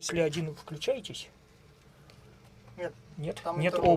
Если один включаетесь? Нет. Нет? Там Нет. второй.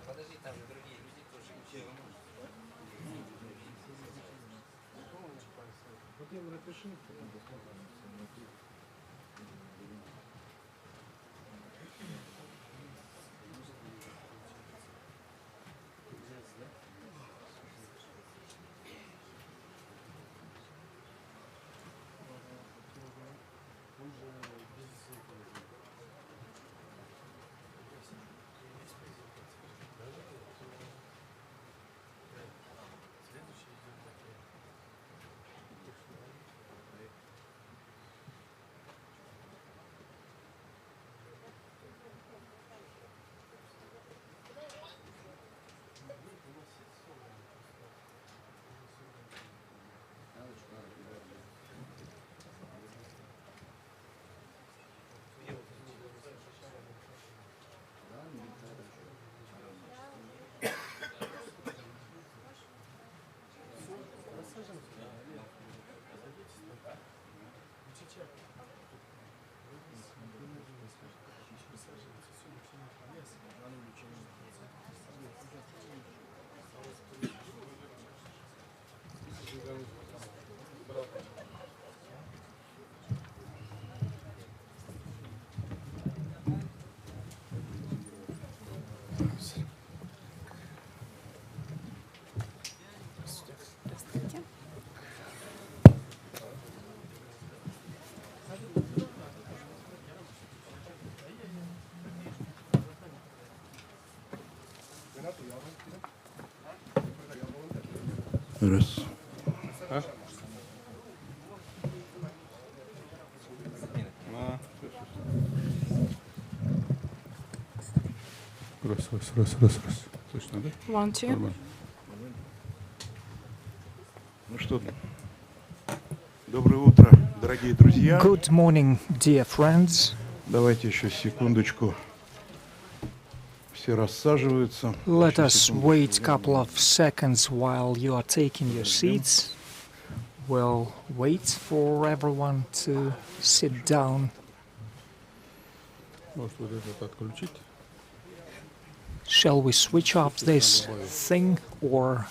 Подожди, там же другие люди тоже. Раз. Раз. Точно, да? One, two. Нормально. Ну что, доброе утро, дорогие друзья. Good morning, dear friends. Давайте еще секундочку. Все рассаживаются. Let Еще us секундочку. wait a couple of seconds while you are taking your seats. We'll wait for everyone to sit down. Может, вот этот отключить? Shall we switch off this thing or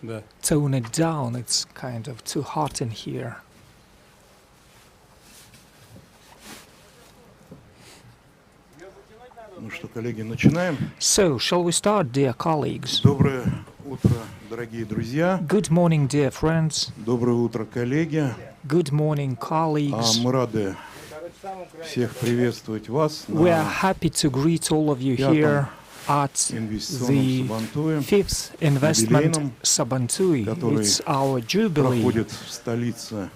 Да. tone it down? It's kind of too hot in here. Ну что, коллеги, начинаем. So, shall we start, dear colleagues? Доброе утро, дорогие друзья. Good morning, dear friends. Доброе утро, коллеги. Good morning, colleagues. Мы рады всех приветствовать вас We are на happy to greet all of you here at инвестиционном the Сабантуе, fifth investment юбилейном, Sabantui. который It's our jubilee, проходит в столице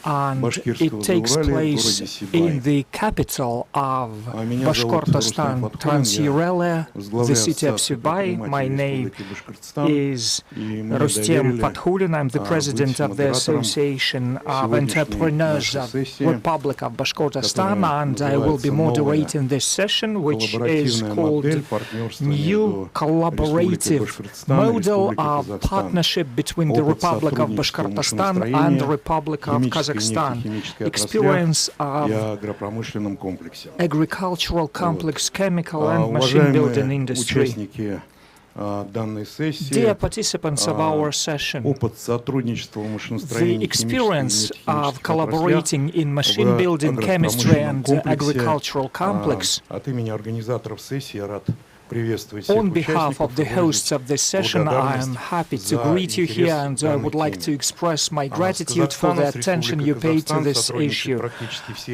and Башкирского it takes Зауралья, в place городе Сибай. in the capital of Меня зовут Bashkortostan, Рустам Фаткулин, Transurale, я the возглавляю city of Ассоциацию Sibai. My name предпринимателей Республики Башкортостан, is и мне Rustem доверили Fathulin. I'm the president быть of the модератором Association of сегодняшней Entrepreneurs нашей of сессии, Republic of Bashkortostan, которая and I will be называется «Новая moderating this session, which is коллаборативная called модель партнерства New между Республикой Collaborative Башкортостан и Model Республикой of Казахстан. Partnership between the Опыт Republic of сотрудничества Bashkortostan and машиностроения, the Republic of химической и Kazakhstan. нефтехимической Experience отраслях и of агропромышленном комплексе. agricultural complex, chemical and machine building Уважаемые industry. участники данной сессии, Dear participants of our session, опыт сотрудничества в машиностроении, the experience химической и of нефтехимических collaborating in machine в building, chemistry агропромышленном and комплексе, agricultural complex. От имени организаторов сессии я рад приветствовать всех On behalf участников of the и hosts of this session, I am happy to greet you here, and I would like to express my gratitude for the attention you pay to this issue.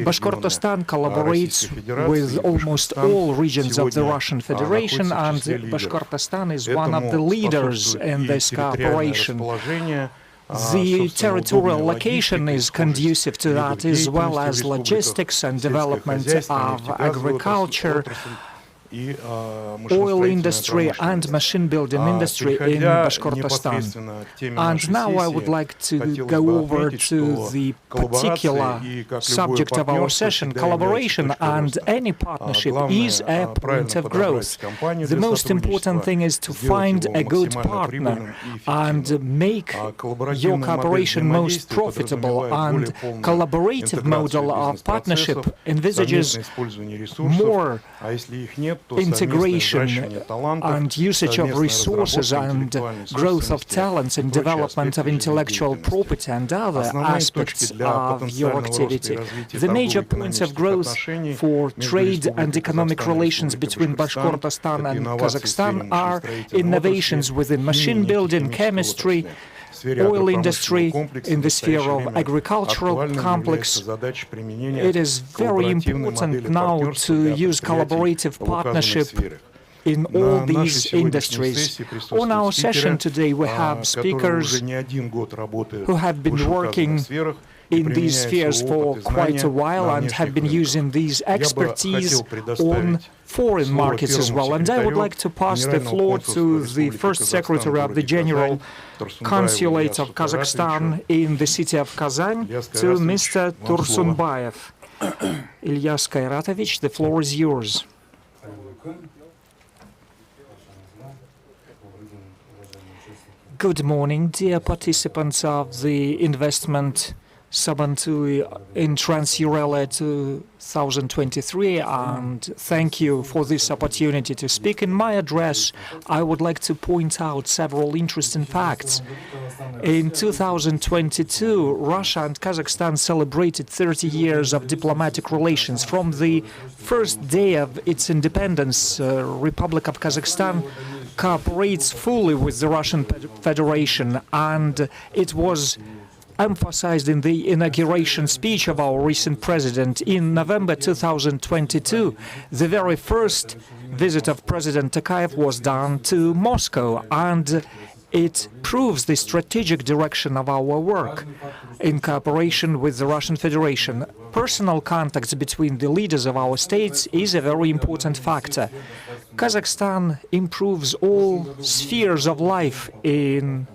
Bashkortostan collaborates with almost all regions of the Russian Federation, and Bashkortostan is one of the leaders in this cooperation. The territorial location is conducive to that, as well as logistics and development of agriculture oil industry and machine building industry in Bashkortostan. And now I would like to go over to the particular subject of our session, collaboration, and any partnership is a point of growth. The most important thing is to find a good partner and make your cooperation most profitable, and collaborative model of partnership envisages more integration and usage of resources and growth of talents and development of intellectual property and other aspects of your activity. The major points of growth for trade and economic relations between Bashkortostan and Kazakhstan are innovations within machine building, chemistry, oil industry, in the sphere of agricultural complex. It is very important now to use collaborative partnership in all these industries. On our session today, we have speakers who have been working in these spheres for quite a while and have been using these expertise on foreign markets as well. And I would like to pass the floor to the First Secretary of the General Consulate of Kazakhstan in the city of Kazan, to Mr. Tursunbayev. Ilyas Kairatovich, the floor is yours. Good morning, dear participants of the investment summit in Trans-Urala 2023, and thank you for this opportunity to speak. In my address, I would like to point out several interesting facts. In 2022, Russia and Kazakhstan celebrated 30 years of diplomatic relations. From the first day of its independence, Republic of Kazakhstan cooperates fully with the Russian Federation, and it was emphasized in the inauguration speech of our recent president. In November 2022, the very first visit of President Tokayev was done to Moscow, and it proves the strategic direction of our work in cooperation with the Russian Federation. Personal contacts between the leaders of our states is a very important factor. Kazakhstan improves all spheres of life in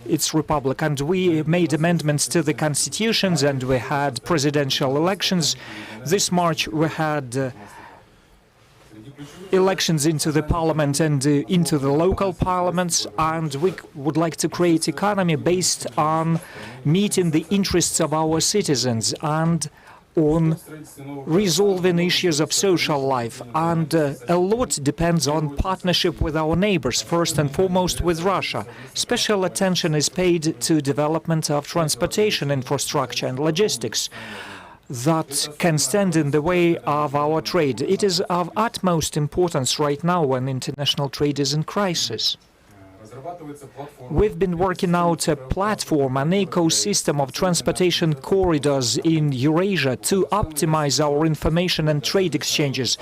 its republic, and we made amendments to the constitutions, and we had presidential elections. This March we had elections into the parliament and into the local parliaments, and we would like to create an economy based on meeting the interests of our citizens and on resolving issues of social life. And a lot depends on partnership with our neighbors, first and foremost with Russia. Special attention is paid to development of transportation infrastructure and logistics that can stand in the way of our trade. It is of utmost importance right now when international trade is in crisis. We've been working out a platform, an ecosystem of transportation corridors in Eurasia to optimize our information and trade exchanges.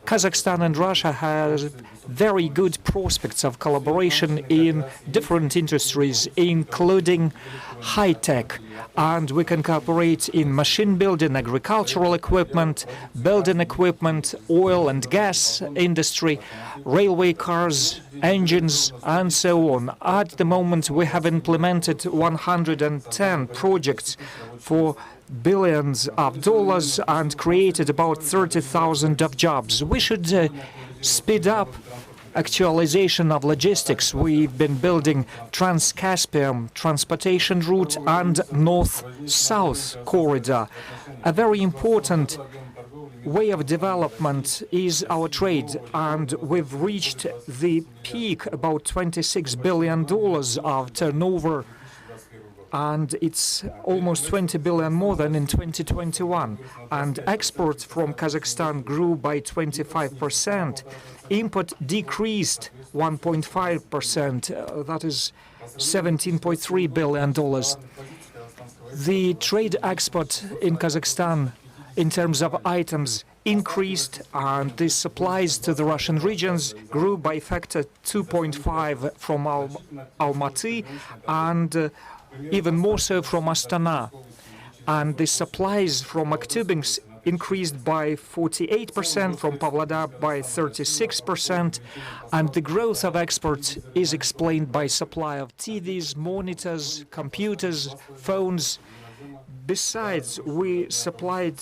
Kazakhstan and Russia have very good prospects of collaboration in different industries, including high-tech, and we can cooperate in machine building, agricultural equipment, building equipment, oil and gas industry, railway cars, engines, and so on. At the moment, we have implemented 110 projects for billions of dollars and created about 30,000 of jobs. We should speed up actualization of logistics. We've been building Trans-Caspian transportation route and North-South corridor. A very important way of development is our trade, and we've reached the peak, about $26 billion of turnover, and it's almost 20 billion more than in 2021. And exports from Kazakhstan grew by 25%. Import decreased 1.5%, that is $17.3 billion. The trade export in Kazakhstan in terms of items increased, and the supplies to the Russian regions grew by factor 2.5 from Almaty and even more so from Astana. And the supplies from Aktubinsk increased by 48%, from Pavlodar by 36%, and the growth of exports is explained by supply of TVs, monitors, computers, phones. Besides, we supplied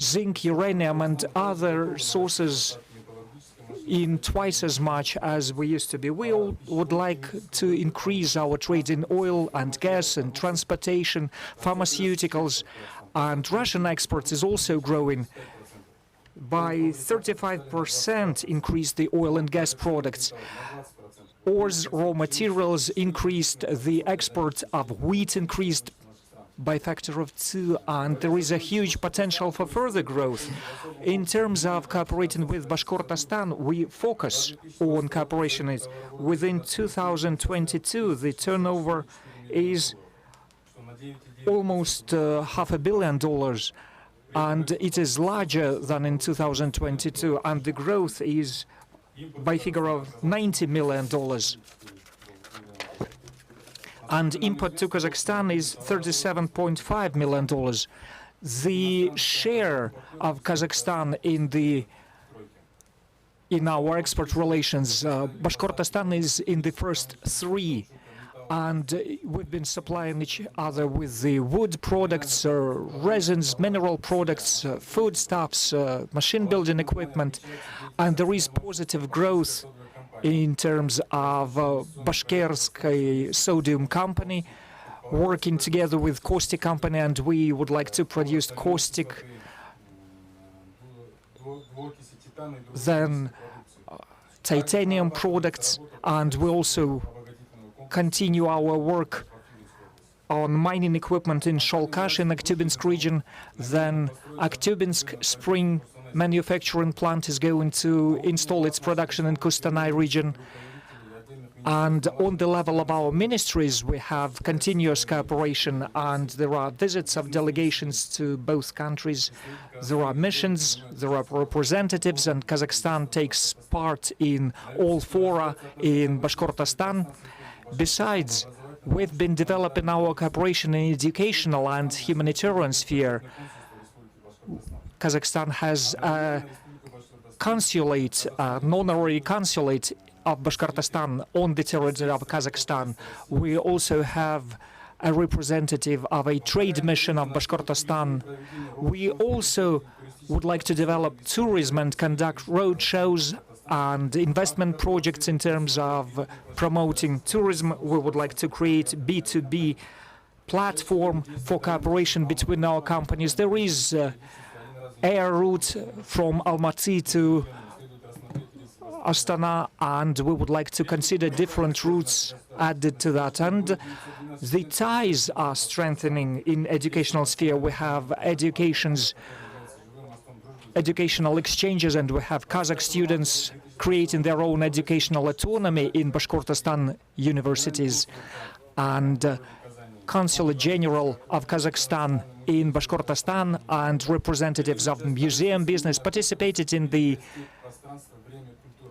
zinc, uranium, and other sources in twice as much as we used to be. We all would like to increase our trade in oil and gas and transportation, pharmaceuticals, and Russian exports is also growing. By 35% increased the oil and gas products. Ores, raw materials increased, the export of wheat increased by a factor of 2, and there is a huge potential for further growth. In terms of cooperating with Bashkortostan, we focus on cooperation. Within 2022, the turnover is almost $500 million, and it is larger than in 2022, and the growth is by figure of $90 million. And import to Kazakhstan is $37.5 million. The share of Kazakhstan in our export relations, Bashkortostan is in the first 3, and we've been supplying each other with the wood products, resins, mineral products, foodstuffs, machine building equipment, and there is positive growth in terms of Bashkirsky Sodium Company working together with caustic company, and we would like to produce caustic, then titanium products, and we also continue our work on mining equipment in Sholkash in Aktubinsk region. Then Aktubinsk spring manufacturing plant is going to install its production in Kustanay region. And on the level of our ministries, we have continuous cooperation, and there are visits of delegations to both countries. There are missions, there are representatives, and Kazakhstan takes part in all fora in Bashkortostan. Besides, we've been developing our cooperation in educational and humanitarian sphere. Kazakhstan has a consulate, an honorary consulate of Bashkortostan on the territory of Kazakhstan. We also have a representative of a trade mission of Bashkortostan. We also would like to develop tourism and conduct road shows and investment projects in terms of promoting tourism. We would like to create B2B platform for cooperation between our companies. There is air route from Almaty to Astana, and we would like to consider different routes added to that. And the ties are strengthening in educational sphere. We have educational exchanges, and we have Kazakh students creating their own educational autonomy in Bashkortostan universities. And Consulate General of Kazakhstan in Bashkortostan and representatives of museum business participated in the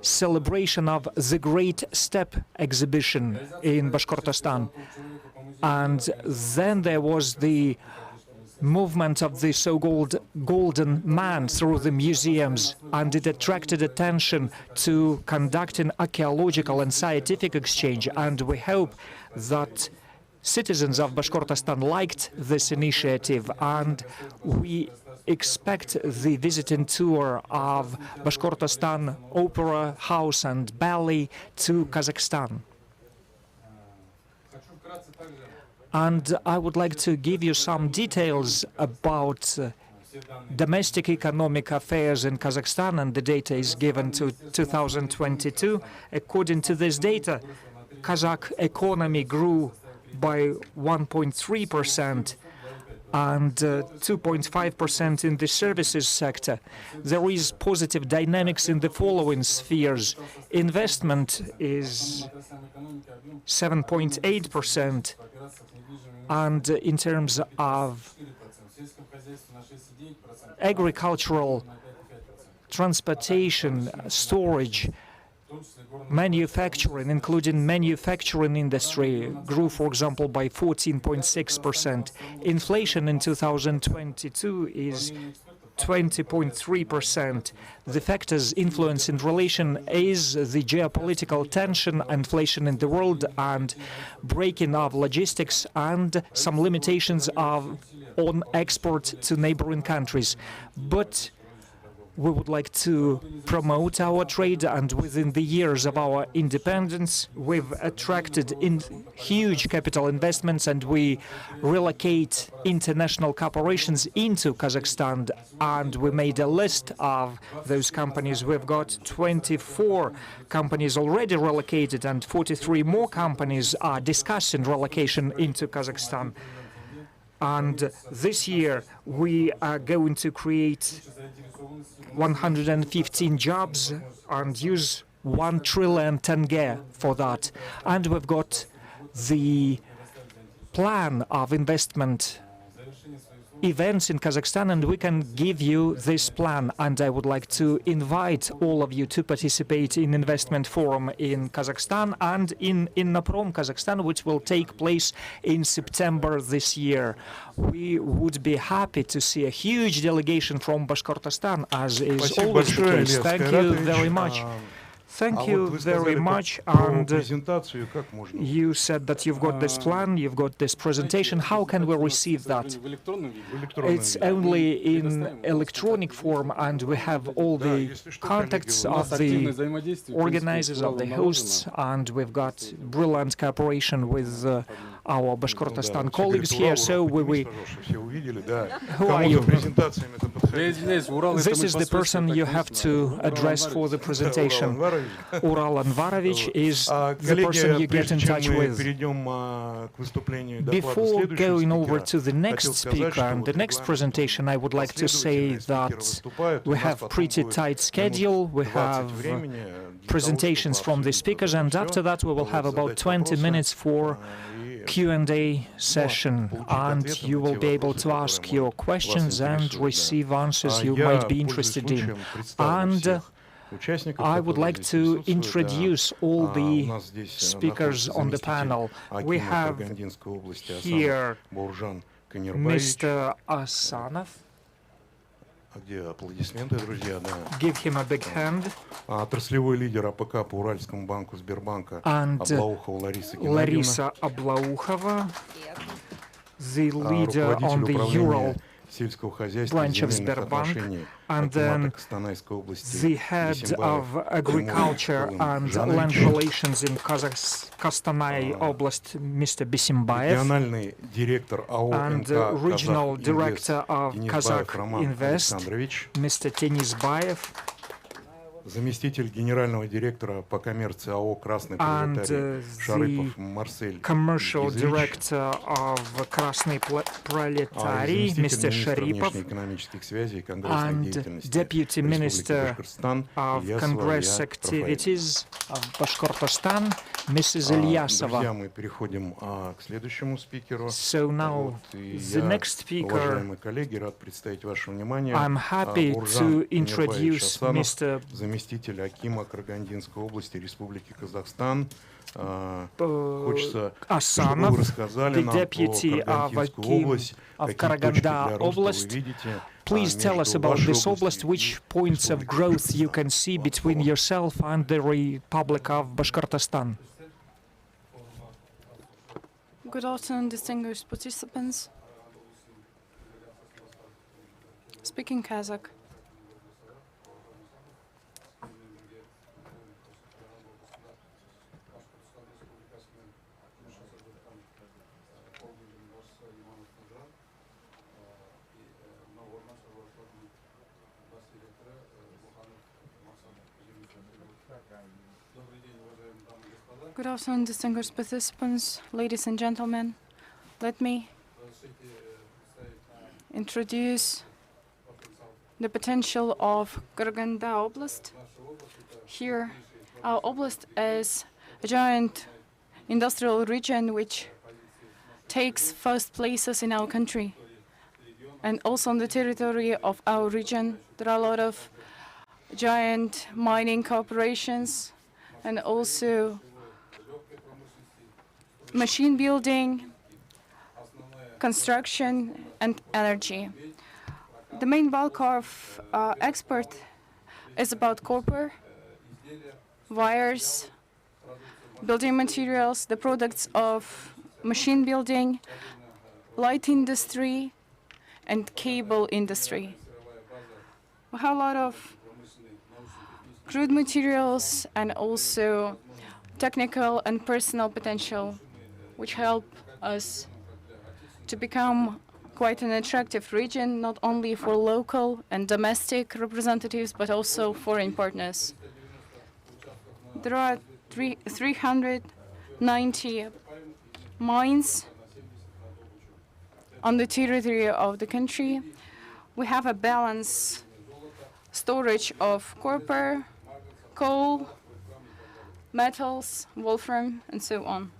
celebration of the Great Step exhibition in Bashkortostan. And then there was the movement of the so-called Golden Man through the museums, and it attracted attention to conducting archaeological and scientific exchange. And we hope that citizens of Bashkortostan liked this initiative, and we expect the visiting tour of Bashkortostan Opera House and Ballet to Kazakhstan. And I would like to give you some details about domestic economic affairs in Kazakhstan, and the data is given to 2022. According to this data, Kazakh economy grew by 1.3% and 2.5% in the services sector. There is positive dynamics in the following spheres. Investment is 7.8%, and in terms of agricultural, transportation, storage, manufacturing, including manufacturing industry, grew, for example, by 14.6%. Inflation in 2022 is 20.3%. The factors influence in relation is the geopolitical tension, inflation in the world, and breaking of logistics and some limitations on export to neighboring countries. But we would like to promote our trade, and within the years of our independence, we've attracted huge capital investments, and we relocate international corporations into Kazakhstan, and we made a list of those companies. We've got 24 companies already relocated, and 43 more companies are discussing relocation into Kazakhstan. And this year, we are going to create 115 jobs and use 1 trillion tenge for that. And we've got the plan of investment events in Kazakhstan, and we can give you this plan. And I would like to invite all of you to participate in investment forum in Kazakhstan and in Innoprom, Kazakhstan, which will take place in September this year. We would be happy to see a huge delegation from Bashkortostan, as is always the case. Thank you very much. Thank you very much. And you said that you've got this plan, you've got this presentation. How can we receive that? It's only in electronic form, and we have all the contacts of the organizers, of the hosts, and we've got brilliant cooperation with our Bashkortostan colleagues here. So who are you? This is the person you have to address for the presentation. Ural Anvarovich is the person you get in touch with. Before going over to the next speaker and the next presentation, I would like to say that we have pretty tight schedule. We have presentations from the speakers, and after that we will have about 20 minutes for Q&A session, and you will be able to ask your questions and receive answers you might be interested in. And I would like to introduce all the speakers on the panel. We have here Mr. Asanov. Give him a big hand. Отраслевой лидер АПК по Уральскому банку Сбербанка Аблаухова Лариса Аблаухова, the leader on the Ural branch of Sberbank, and then the head of agriculture and land relations in Kostanay Oblast, Mr. Bisimbaev, and regional director of Kazakh Invest, Mr. Tenisbaev, заместитель генерального директора по коммерции АО «Красный пролетарий» Шарипов Марсель, commercial director of Krasny Proletariy, Mr. Sharipov, and deputy minister of Congress activities of Bashkortostan, Mrs. Ilyasova. Мы переходим к следующему спикеру. So now the next speaker, уважаемые коллеги, рад представить вашему вниманию I'm happy to introduce Mr. заместитель акима Карагандинской области Республики Казахстан. Хочется, чтобы вы рассказали нам про Карагандинскую область, какие точки для роста вы видите. Please tell us about this oblast, which points of growth you can see between yourself and the Republic of Bashkortostan. Good afternoon, distinguished participants. Speaking Kazakh. Good afternoon, distinguished participants, ladies and gentlemen. Let me introduce the potential of Karaganda Oblast. Here, our oblast is a giant industrial region which takes first places in our country. And also on the territory of our region, there are a lot of giant mining corporations and also machine building, construction, and energy. The main bulk of export is about copper, wires, building materials, the products of machine building, light industry, and cable industry. We have a lot of crude materials and also technical and personal potential, which help us to become quite an attractive region, not only for local and domestic representatives, but also foreign partners. There are 390 mines on the territory of the country. We have a balanced storage of copper, coal, metals, wolfram, and so on.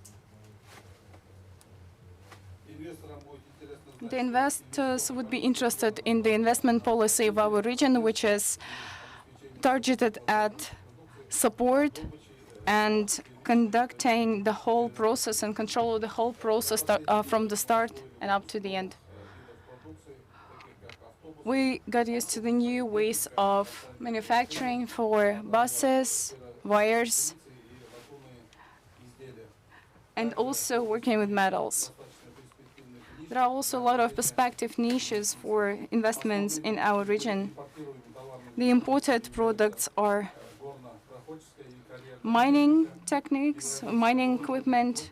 The investors would be interested in the investment policy of our region, which is targeted at support and conducting the whole process and control of the whole process from the start and up to the end. We got used to the new ways of manufacturing for buses, wires, and also working with metals. There are also a lot of perspective niches for investments in our region. The imported products are mining techniques, mining equipment,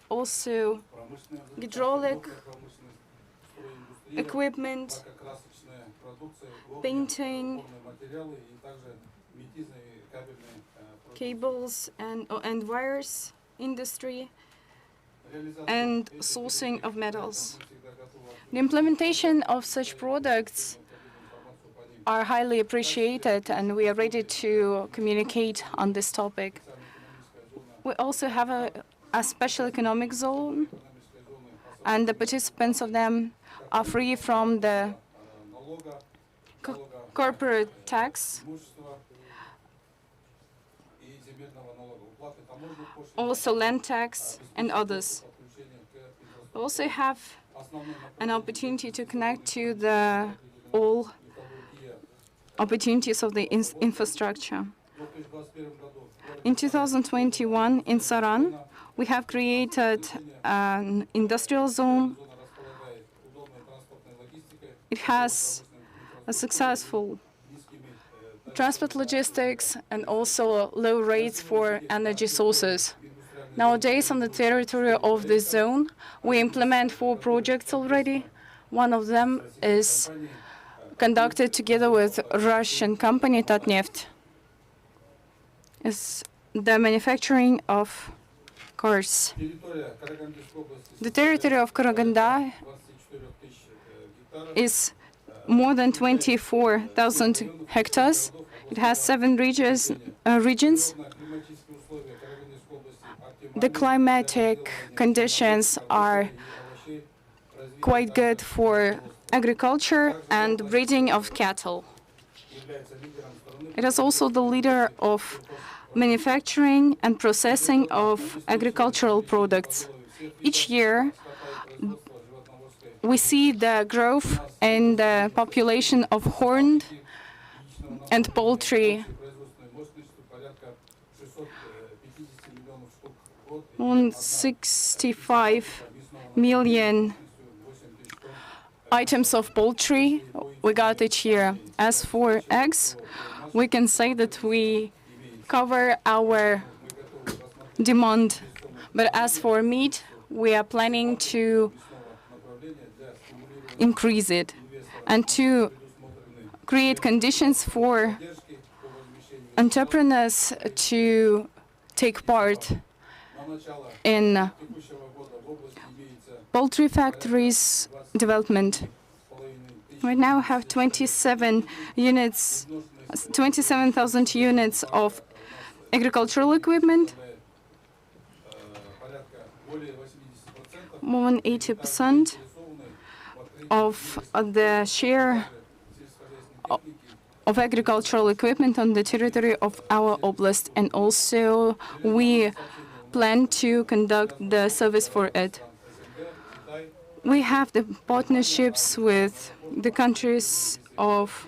also hydraulic equipment, painting, cables and wires industry, and sourcing of metals. The implementation of such products are highly appreciated, and we are ready to communicate on this topic. We also have a special economic zone, and the participants of them are free from the corporate tax, also land tax and others. We also have an opportunity to connect to the all opportunities of the infrastructure. In 2021, in Saran, we have created an industrial zone. It has a successful transport logistics and also low rates for energy sources. Nowadays, on the territory of this zone, we implement 4 projects already. One of them is conducted together with Russian company Tatneft. It's the manufacturing of cars. The territory of Karaganda is more than 24,000 hectares. It has 7 regions. The climatic conditions are quite good for agriculture and breeding of cattle. It is also the leader of manufacturing and processing of agricultural products. Each year, we see the growth in the population of horned and poultry. 65 million items of poultry we got each year. As for eggs, we can say that we cover our demand. But as for meat, we are planning to increase it and to create conditions for entrepreneurs to take part in poultry factories development. We now have 27,000 units of agricultural equipment. More than 80% of the share of agricultural equipment on the territory of our oblast, and also we plan to conduct the service for it. We have the partnerships with the countries of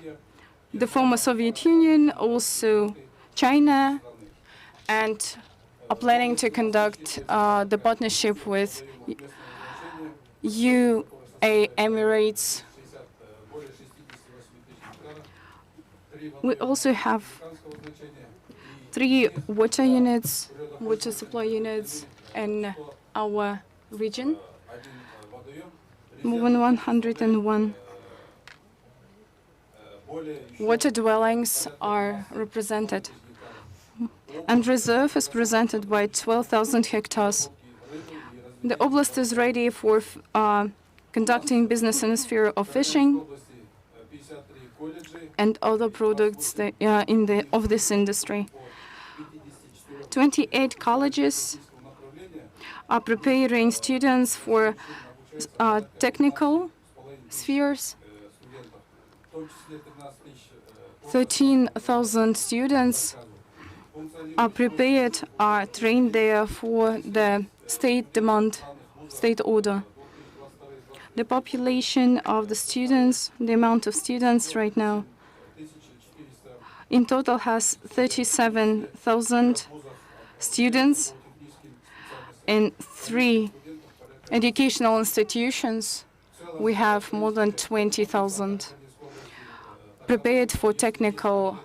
the former Soviet Union, also China, and are planning to conduct the partnership with UAE Emirates. We also have 3 water units, water supply units in our region. More than 101 water dwellings are represented, and reserve is presented by 12,000 hectares. The oblast is ready for conducting business in the sphere of fishing and other products of this industry. 28 colleges are preparing students for technical spheres. 13,000 students are prepared, are trained there for the state demand, state order. The population of the students, the amount of students right now, in total has 37,000 students in 3 educational institutions. We have more than 20,000 prepared for technical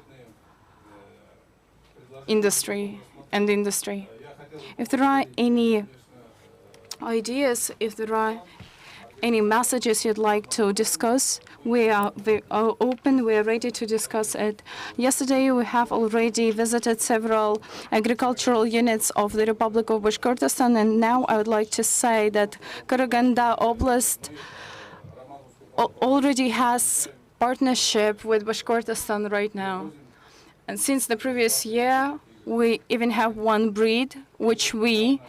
industry. If there are any ideas, if there are any messages you'd like to discuss, we are open, we are ready to discuss it. Yesterday, we have already visited several agricultural units of the Republic of Bashkortostan, and now I would like to say that Karaganda Oblast already has partnership with Bashkortostan right now. And since the previous year, we even have 1 breed, which we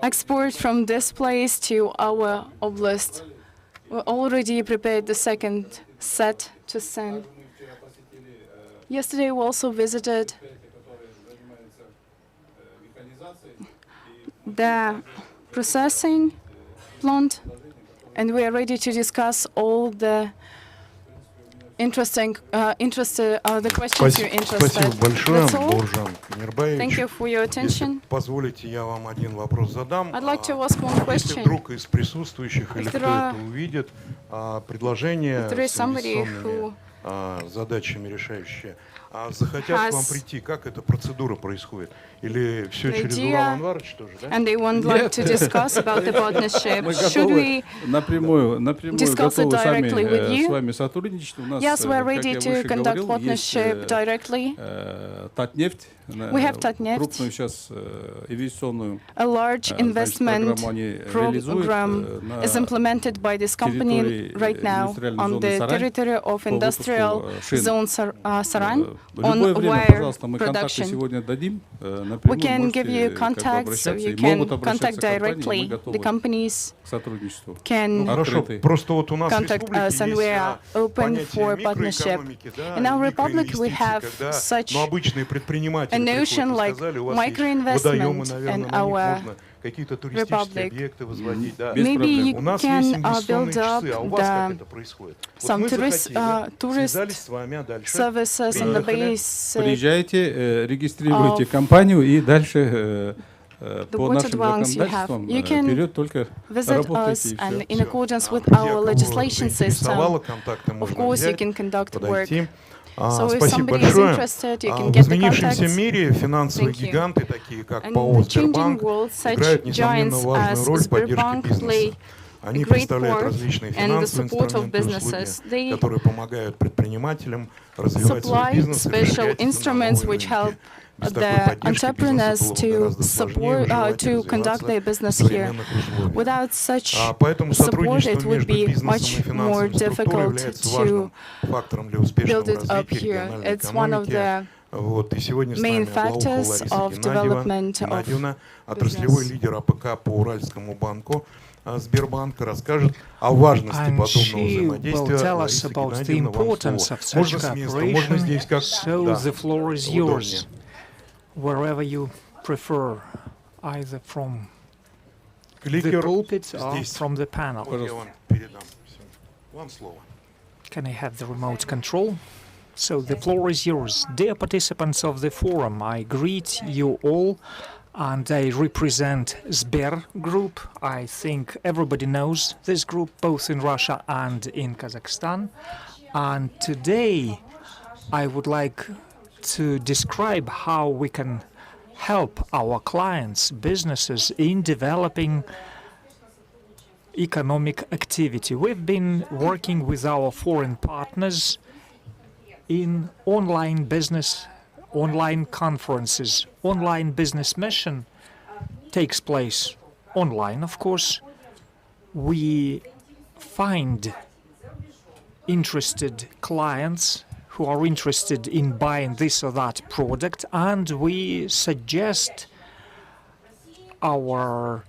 export from this place to our oblast. We already prepared the 2nd set to send. Yesterday, we also visited the processing plant, and we are ready to discuss all the the questions you're interested. Спасибо большое, That's all. Буржан Канербаевич. Thank you for your attention. Если позволите, я вам один вопрос задам. I'd like to ask one Если question. вдруг из присутствующих или кто there это увидит, предложение there is с somebody инвестиционными задачами решающие, захотят к вам прийти, как эта процедура происходит? Или все через Урал Анварович тоже, да? And they would like to discuss about the partnership. Should we напрямую discuss it готовы directly with you? с вами сотрудничать. У нас, Yes, we're как ready я to выше conduct говорил, partnership есть directly. Татнефть, We have Tatneft, крупную сейчас инвестиционную a large investment программу они program реализуют is implemented by this company right now on the territory of industrial zone Saran on wire production. сегодня дадим. We can give you contacts, so you can contact directly. The companies can contact us, and we are open for partnership. In our republic, we have such a notion like micro-investment in our republic. Maybe you can build up some tourist services on the base. Приезжайте, регистрируйте компанию и дальше по нашим законодательствам вперед только работайте и And in все. accordance with our legislation system, of course, you can conduct work. So if somebody is interested, you can get the contacts. В изменившемся мире финансовые гиганты, такие как ПАО «Сбербанк», играют, несомненно, важную роль в поддержке бизнеса. Они представляют различные финансовые инструменты и услуги, которые помогают предпринимателям развивать свой бизнес и расширять the entrepreneurs to conduct their business here. Without such support, it would be much more difficult to build it up here. It's one of the main factors of development of отраслевой лидер АПК по Уральскому банку Сбербанка расскажет о важности подобного взаимодействия. Лариса Геннадьевна, вам слово. Можно с места, можно здесь как удобнее. Wherever you prefer, either from Кликер the pulpit or здесь. from the panel. Вот я вам передам. Вам слово. Can I have the remote control? So the floor is yours. Dear participants of the forum, I greet you all, and I represent Sber Group. I think everybody knows this group, both in Russia and in Kazakhstan. And today I would like to describe how we can help our clients, businesses, in developing economic activity. We've been working with our foreign partners in online business, online conferences. Online business mission takes place online, of course. We find interested clients who are interested in buying this or that product, and we suggest our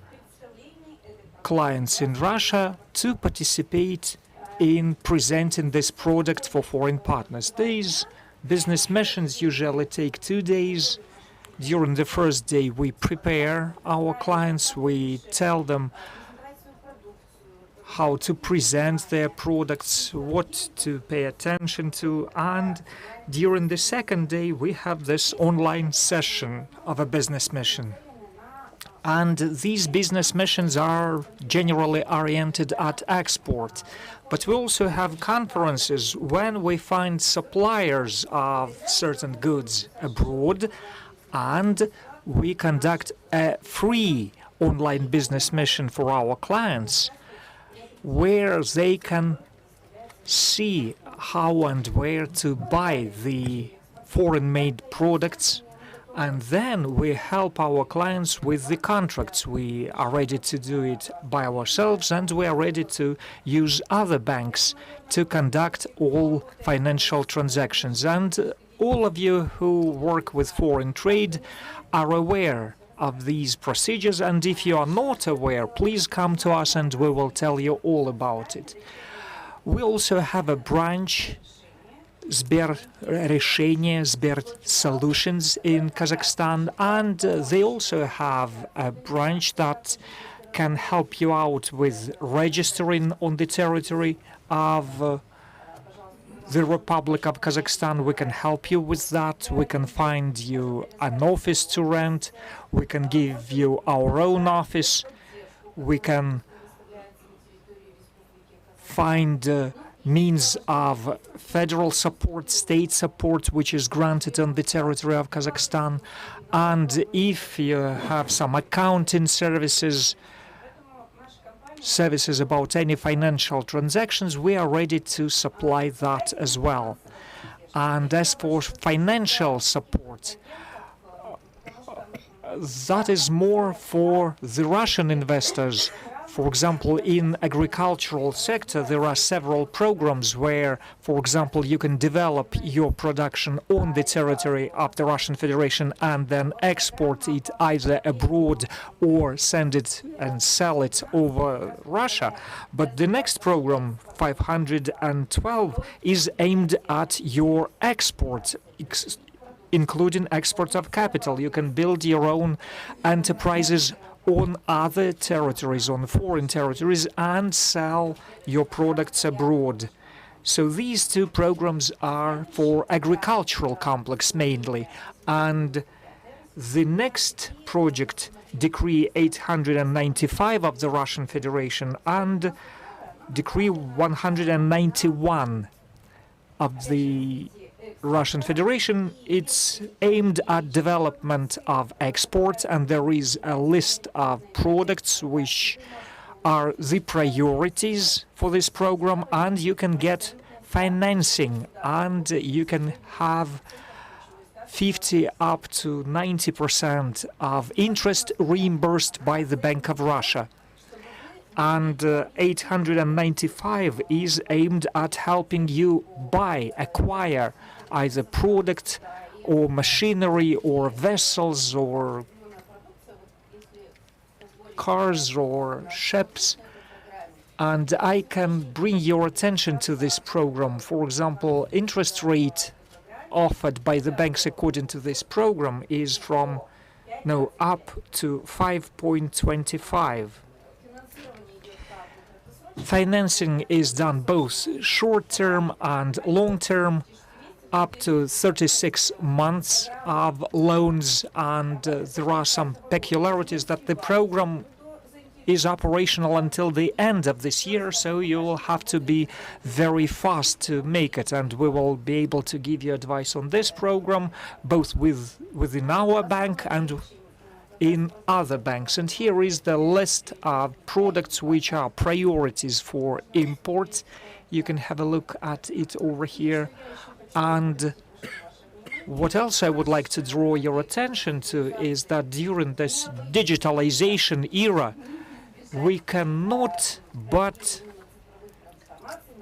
clients in Russia to participate in presenting this product for foreign partners. These business missions usually take 2 days. During the first day, we prepare our clients, we tell them how to present their products, what to pay attention to, and during the second day, we have this online session of a business mission. And these business missions are generally oriented at export. But we also have conferences when we find suppliers of certain goods abroad, and we conduct a free online business mission for our clients, where they can see how and where to buy the foreign-made products. And then we help our clients with the contracts. We are ready to do it by ourselves, and we are ready to use other banks to conduct all financial transactions. And all of you who work with foreign trade are aware of these procedures, and if you are not aware, please come to us and we will tell you all about it. We also have a branch, Sber Решение, Sber Solutions in Kazakhstan, and they also have a branch that can help you out with registering on the territory of the Republic of Kazakhstan. We can help you with that. We can find you an office to rent. We can give you our own office. We can find means of federal support, state support, which is granted on the territory of Kazakhstan. And if you have some accounting services about any financial transactions, we are ready to supply that as well. And as for financial support, that is more for the Russian investors. For example, in agricultural sector, there are several programs where, for example, you can develop your production on the territory of the Russian Federation and then export it either abroad or send it and sell it over Russia. But the next program, 512, is aimed at your export, including export of capital. You can build your own enterprises on other territories, on foreign territories, and sell your products abroad. So these two programs are for agricultural complex mainly. And the next project, Decree 895 of the Russian Federation and Decree 191 of the Russian Federation, it's aimed at development of exports, and there is a list of products which are the priorities for this program, and you can get financing, and you can have 50 up to 90% of interest reimbursed by the Bank of Russia. And 895 is aimed at helping you acquire either product or machinery or vessels or cars or ships. And I can bring your attention to this program. For example, interest rate offered by the banks according to this program is from up to 5.25. Financing is done both short-term and long-term, up to 36 months of loans, and there are some peculiarities that the program is operational until the end of this year, so you will have to be very fast to make it, and we will be able to give you advice on this program, both within our bank and in other banks. And here is the list of products which are priorities for import. You can have a look at it over here. And what else I would like to draw your attention to is that during this digitalization era, we cannot but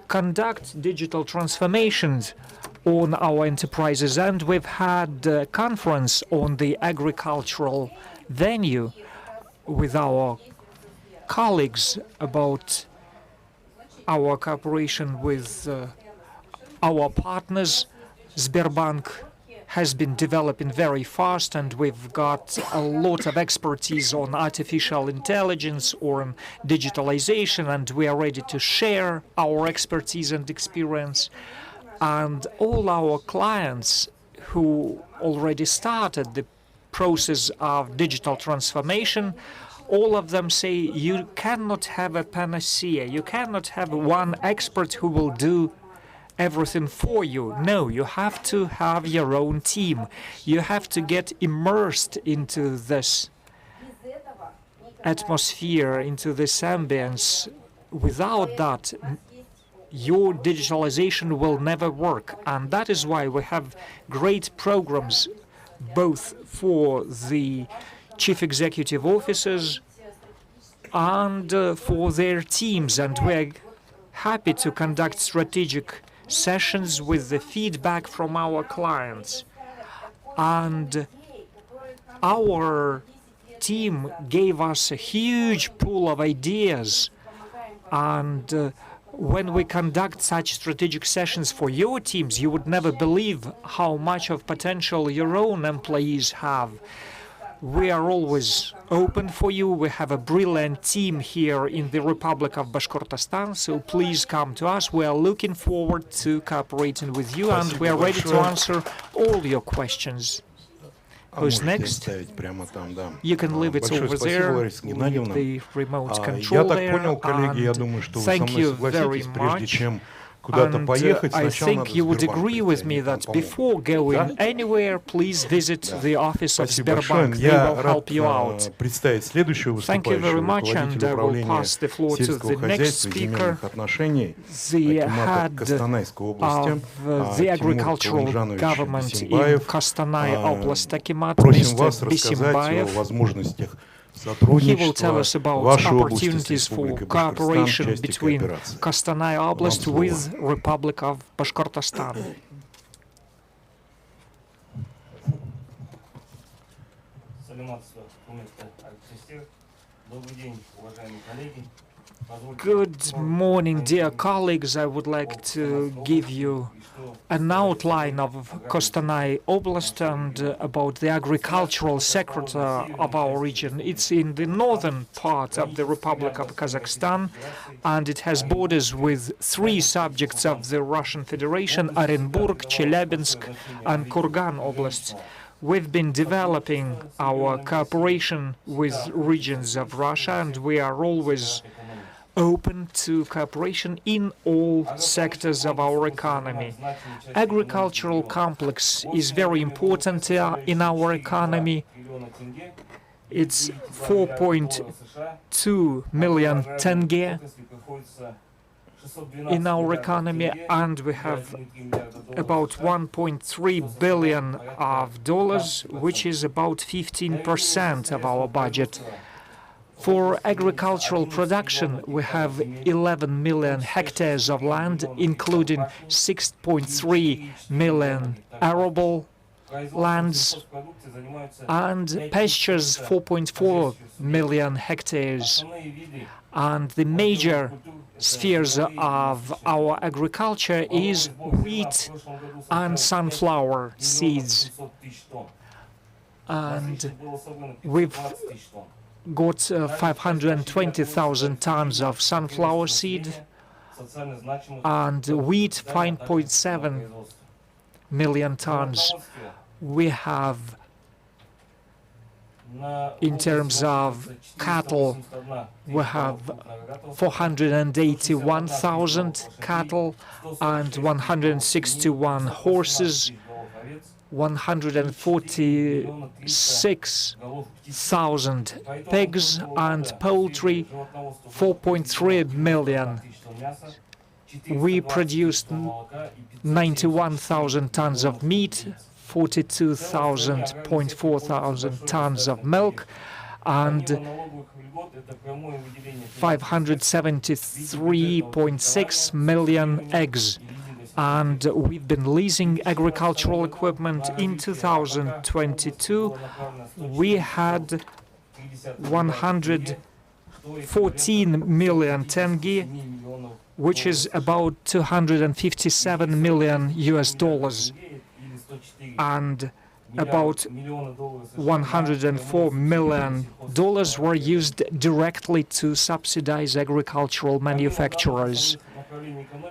conduct digital transformations on our enterprises. And we've had a conference on the agricultural venue with our colleagues about our cooperation with our partners. Sberbank has been developing very fast, and we've got a lot of expertise on artificial intelligence or on digitalization, and we are ready to share our expertise and experience. And all our clients who already started the process of digital transformation, all of them say you cannot have a panacea, you cannot have one expert who will do everything for you. No, you have to have your own team. You have to get immersed into this atmosphere, into this ambience. Without that, your digitalization will never work. And that is why we have great programs both for the chief executive officers and for their teams. And we're happy to conduct strategic sessions with the feedback from our clients. And our team gave us a huge pool of ideas. And when we conduct such strategic sessions for your teams, you would never believe how much of potential your own employees have. We are always open for you. We have a brilliant team here in the Republic of Bashkortostan, so please come to us. We are looking forward to cooperating with you, and we are ready to answer all your questions. Who's next? You can leave it over there with the remote control there. And thank you very much. And I think you would agree with me that before going anywhere, please visit the office of Sberbank. They will help you out. Thank you very much, and I will pass the floor to the next speaker, the head of the agricultural government in Kostanay Oblast, Mr. Bisimbayev. He will tell us about opportunities for cooperation between Kostanay Oblast with Republic of Bashkortostan. Good morning, dear colleagues. I would like to give you an outline of Kostanay Oblast and about the agricultural sector of our region. It's in the northern part of the Republic of Kazakhstan, and it has borders with three subjects of the Russian Federation: Orenburg, Chelyabinsk, and Kurgan Oblast. We've been developing our cooperation with regions of Russia, and we are always open to cooperation in all sectors of our economy. Agricultural complex is very important in our economy. It's 4.2 million tenge in our economy, and we have about $1.3 billion of dollars, which is about 15% of our budget. For agricultural production, we have 11 million hectares of land, including 6.3 million arable lands, and pastures 4.4 million hectares. And the major spheres of our agriculture is wheat and sunflower seeds. And we've got 520,000 tons of sunflower seed and wheat 5.7 million tons. We have, in terms of cattle, we have 481,000 cattle and 161 horses, 146,000 pigs, and poultry 4.3 million. We produced 91,000 tons of meat, 42,400 tons of milk, and 573.6 million eggs. And we've been leasing agricultural equipment. In 2022, we had 114 million tenge, which is about 257 million US dollars, and about $104 million were used directly to subsidize agricultural manufacturers.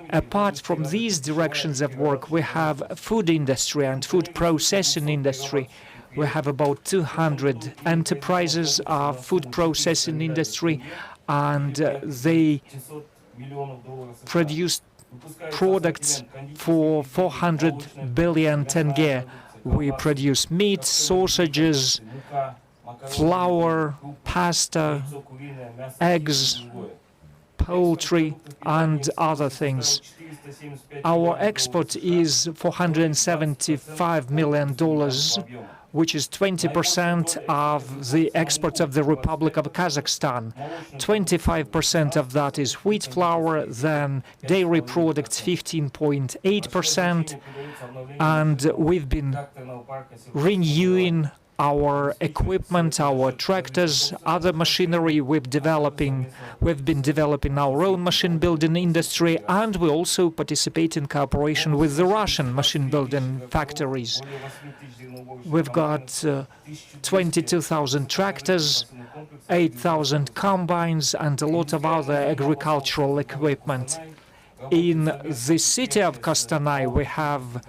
Apart from these directions of work, we have food industry and food processing industry. We have about 200 enterprises of food processing industry, and they produce products for 400 billion tenge. We produce meat, sausages, flour, pasta, eggs, poultry, and other things. Our export is $475 million, which is 20% of the export of the Republic of Kazakhstan. 25% of that is wheat flour, then dairy products 15.8%, and we've been renewing our equipment, our tractors, other machinery. We've been developing our own machine building industry, and we also participate in cooperation with the Russian machine building factories. We've got 22,000 tractors, 8,000 combines, and a lot of other agricultural equipment. In the city of Kostanay, we have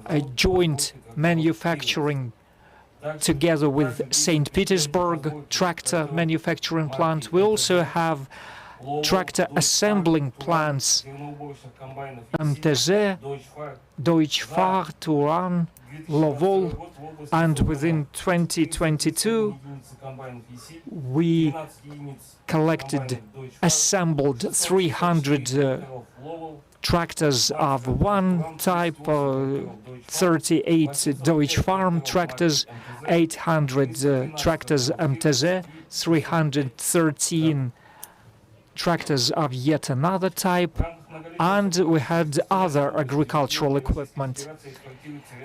a joint manufacturing together with St. Petersburg tractor manufacturing plant. We also have tractor assembling plants, MTZ, Deutschfahr, Turan, Lovol, and within 2022 we assembled 300 tractors of one type, 38 Deutschfarm tractors, 800 tractors MTZ, 313 tractors of yet another type, and we had other agricultural equipment.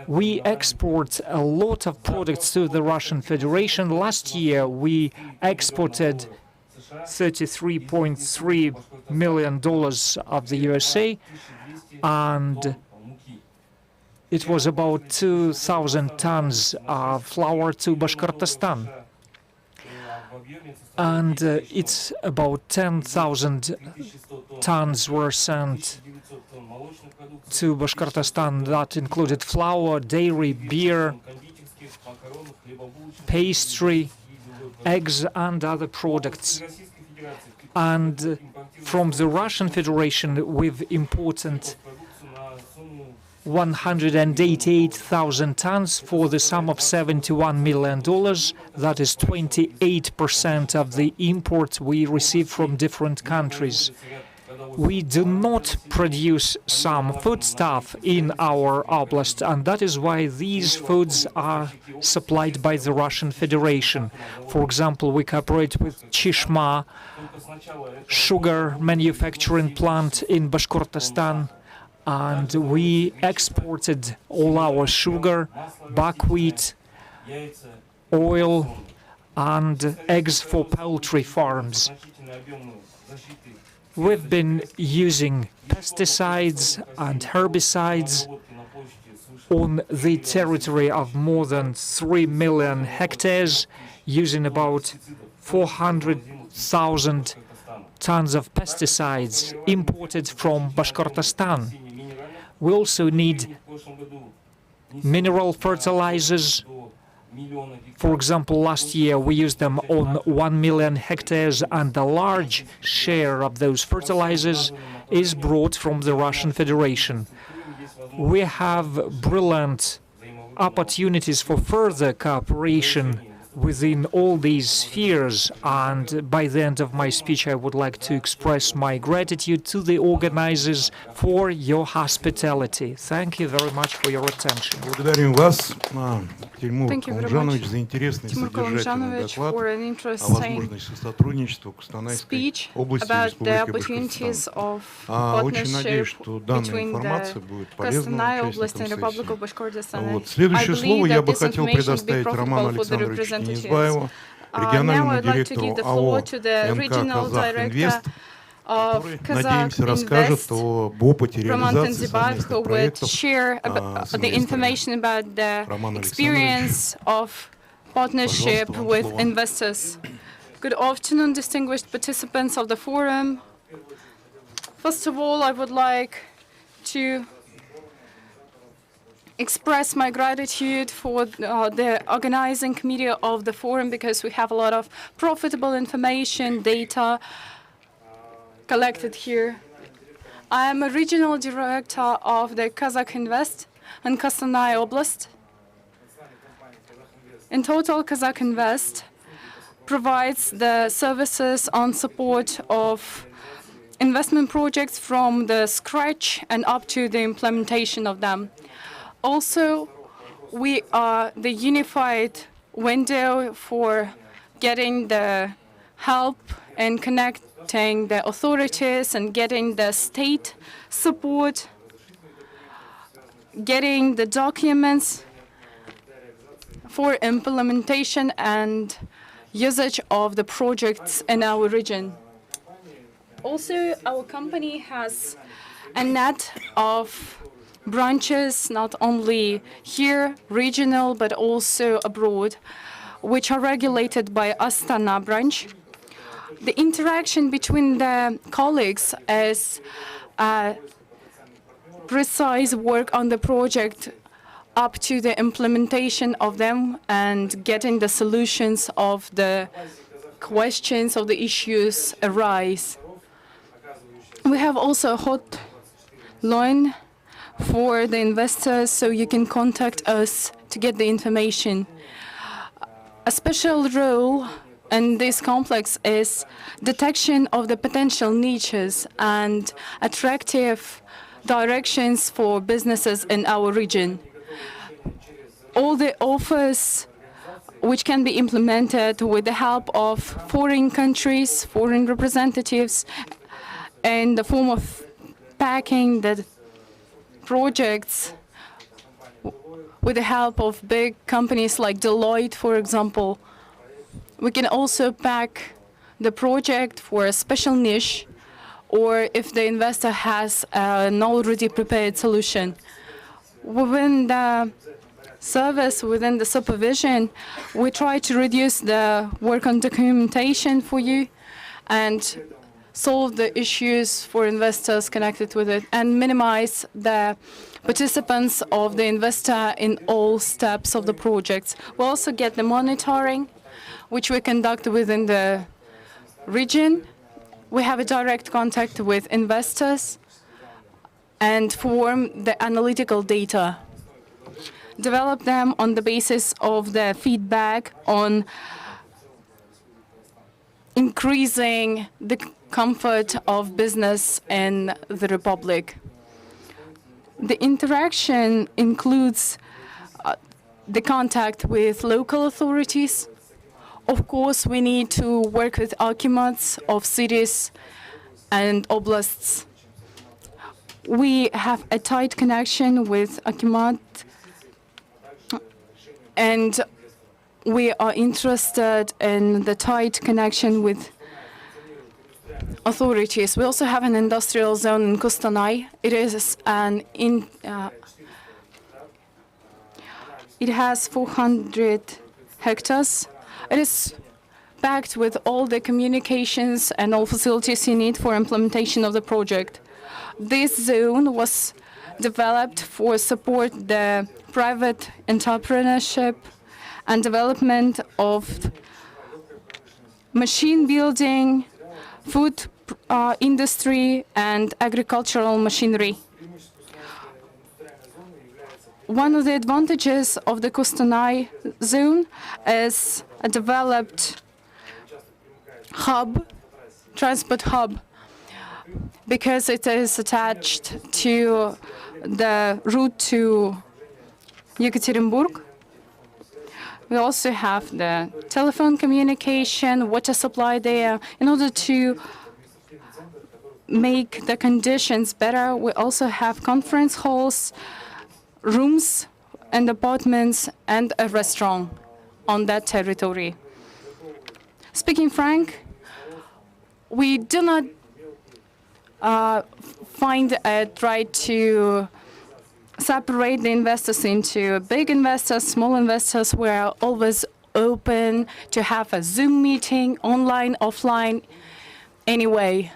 We export a lot of products to the Russian Federation. Last year we exported $33.3 million of the USA, and it was about 2,000 tons of flour to Bashkortostan. And it's about 10,000 tons were sent to Bashkortostan. That included flour, dairy, beer, pastry, eggs, and other products. And from the Russian Federation, we've imported 188,000 tons for the sum of $71 million. That is 28% of the imports we receive from different countries. We do not produce some foodstuff in our oblast, and that is why these foods are supplied by the Russian Federation. For example, we cooperate with Chishma sugar manufacturing plant in Bashkortostan, and we exported all our sugar, buckwheat, oil, and eggs for poultry farms. We've been using pesticides and herbicides on the territory of more than 3 million hectares, using about 400,000 tons of pesticides imported from Bashkortostan. We also need mineral fertilizers. For example, last year we used them on 1 million hectares, and a large share of those fertilizers is brought from the Russian Federation. We have brilliant opportunities for further cooperation within all these spheres, and by the end of my speech I would like to express my gratitude to the organizers for your hospitality. Thank you very much for your attention. Благодарим вас, Тимур Thank you very Калымжанович, much, за интересный Timur содержательный Kalamjanovic, доклад for an о interesting возможности сотрудничества в Костанайской speech области about the Республики opportunities Башкортостан. of Очень надеюсь, partnership что данная between информация the будет полезна Kostanay Oblast участникам and Republic of сессии. Bashkortostan. Вот. I Следующее слово believe я that бы this хотел information will be предоставить Роману profitable for the Александровичу representatives. Кенизбаеву, Now региональному I'd like to директору give the АО floor to the НК regional «Казах director Инвест», of который, Kazakh надеемся, расскажет Invest, об опыте Roman реализации Tanzibayev, who совместных would проектов share с the инвесторами. information about the Роман experience of partnership Пожалуйста, вам with слово. investors. Good afternoon, distinguished participants of the forum. First of all, I would like to express my gratitude for the organizing committee of the forum, because we have a lot of profitable information, data collected here. I am a regional director of the Kazakh Invest and Kostanay Oblast. In total, Kazakh Invest provides the services on support of investment projects from the scratch and up to the implementation of them. Also, we are the unified window for getting the help and connecting the authorities and getting the state support, getting the documents for implementation and usage of the projects in our region. Also, our company has a net of branches, not only here, regional, but also abroad, which are regulated by Astana branch. The interaction between the colleagues is precise work on the project up to the implementation of them and getting the solutions of the questions of the issues arise. We have also a hotline for the investors, so you can contact us to get the information. A special role in this complex is detection of the potential niches and attractive directions for businesses in our region. All the offers which can be implemented with the help of foreign countries, foreign representatives, in the form of packing the projects with the help of big companies like Deloitte, for example. We can also pack the project for a special niche, or if the investor has an already prepared solution. Within the service, within the supervision, we try to reduce the work on documentation for you and solve the issues for investors connected with it and minimize the participants of the investor in all steps of the projects. We also get the monitoring, which we conduct within the region. We have a direct contact with investors and form the analytical data. Develop them on the basis of the feedback on increasing the comfort of business in the Republic. The interaction includes the contact with local authorities. Of course, we need to work with archimats of cities and oblasts. We have a tight connection with archimat, and we are interested in the tight connection with authorities. We also have an industrial zone in Kostanay. It is an It has 400 hectares. It is packed with all the communications and all facilities you need for implementation of the project. This zone was developed for support the private entrepreneurship and development of machine building, food industry, and agricultural machinery. One of the advantages of the Kostanay zone is a developed hub, transport hub, because it is attached to the route to Yekaterinburg. We also have the telephone communication, water supply there. In order to make the conditions better, we also have conference halls, rooms and apartments, and a restaurant on that territory. Speaking frank, we do not find it right to separate the investors into big investors, small investors. We are always open to have a Zoom meeting, online, offline, anyway.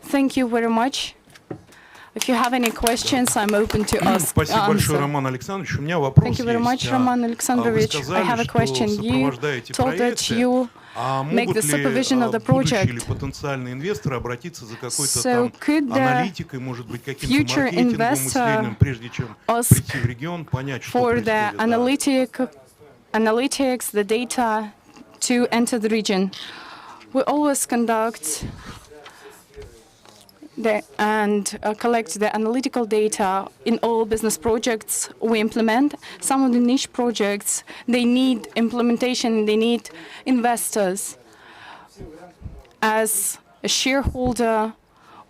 Thank you very much. If you have any questions, I'm open to ask. Спасибо большое, Роман Александрович. У меня вопрос есть. Thank you very much, Roman Alexandrovich. I have a question. You told that you make the supervision of the project. So could the future investor ask for the analytics, the data to enter the region? We always conduct and collect the analytical data in all business projects we implement. Some of the niche projects, they need implementation, they need investors. As a shareholder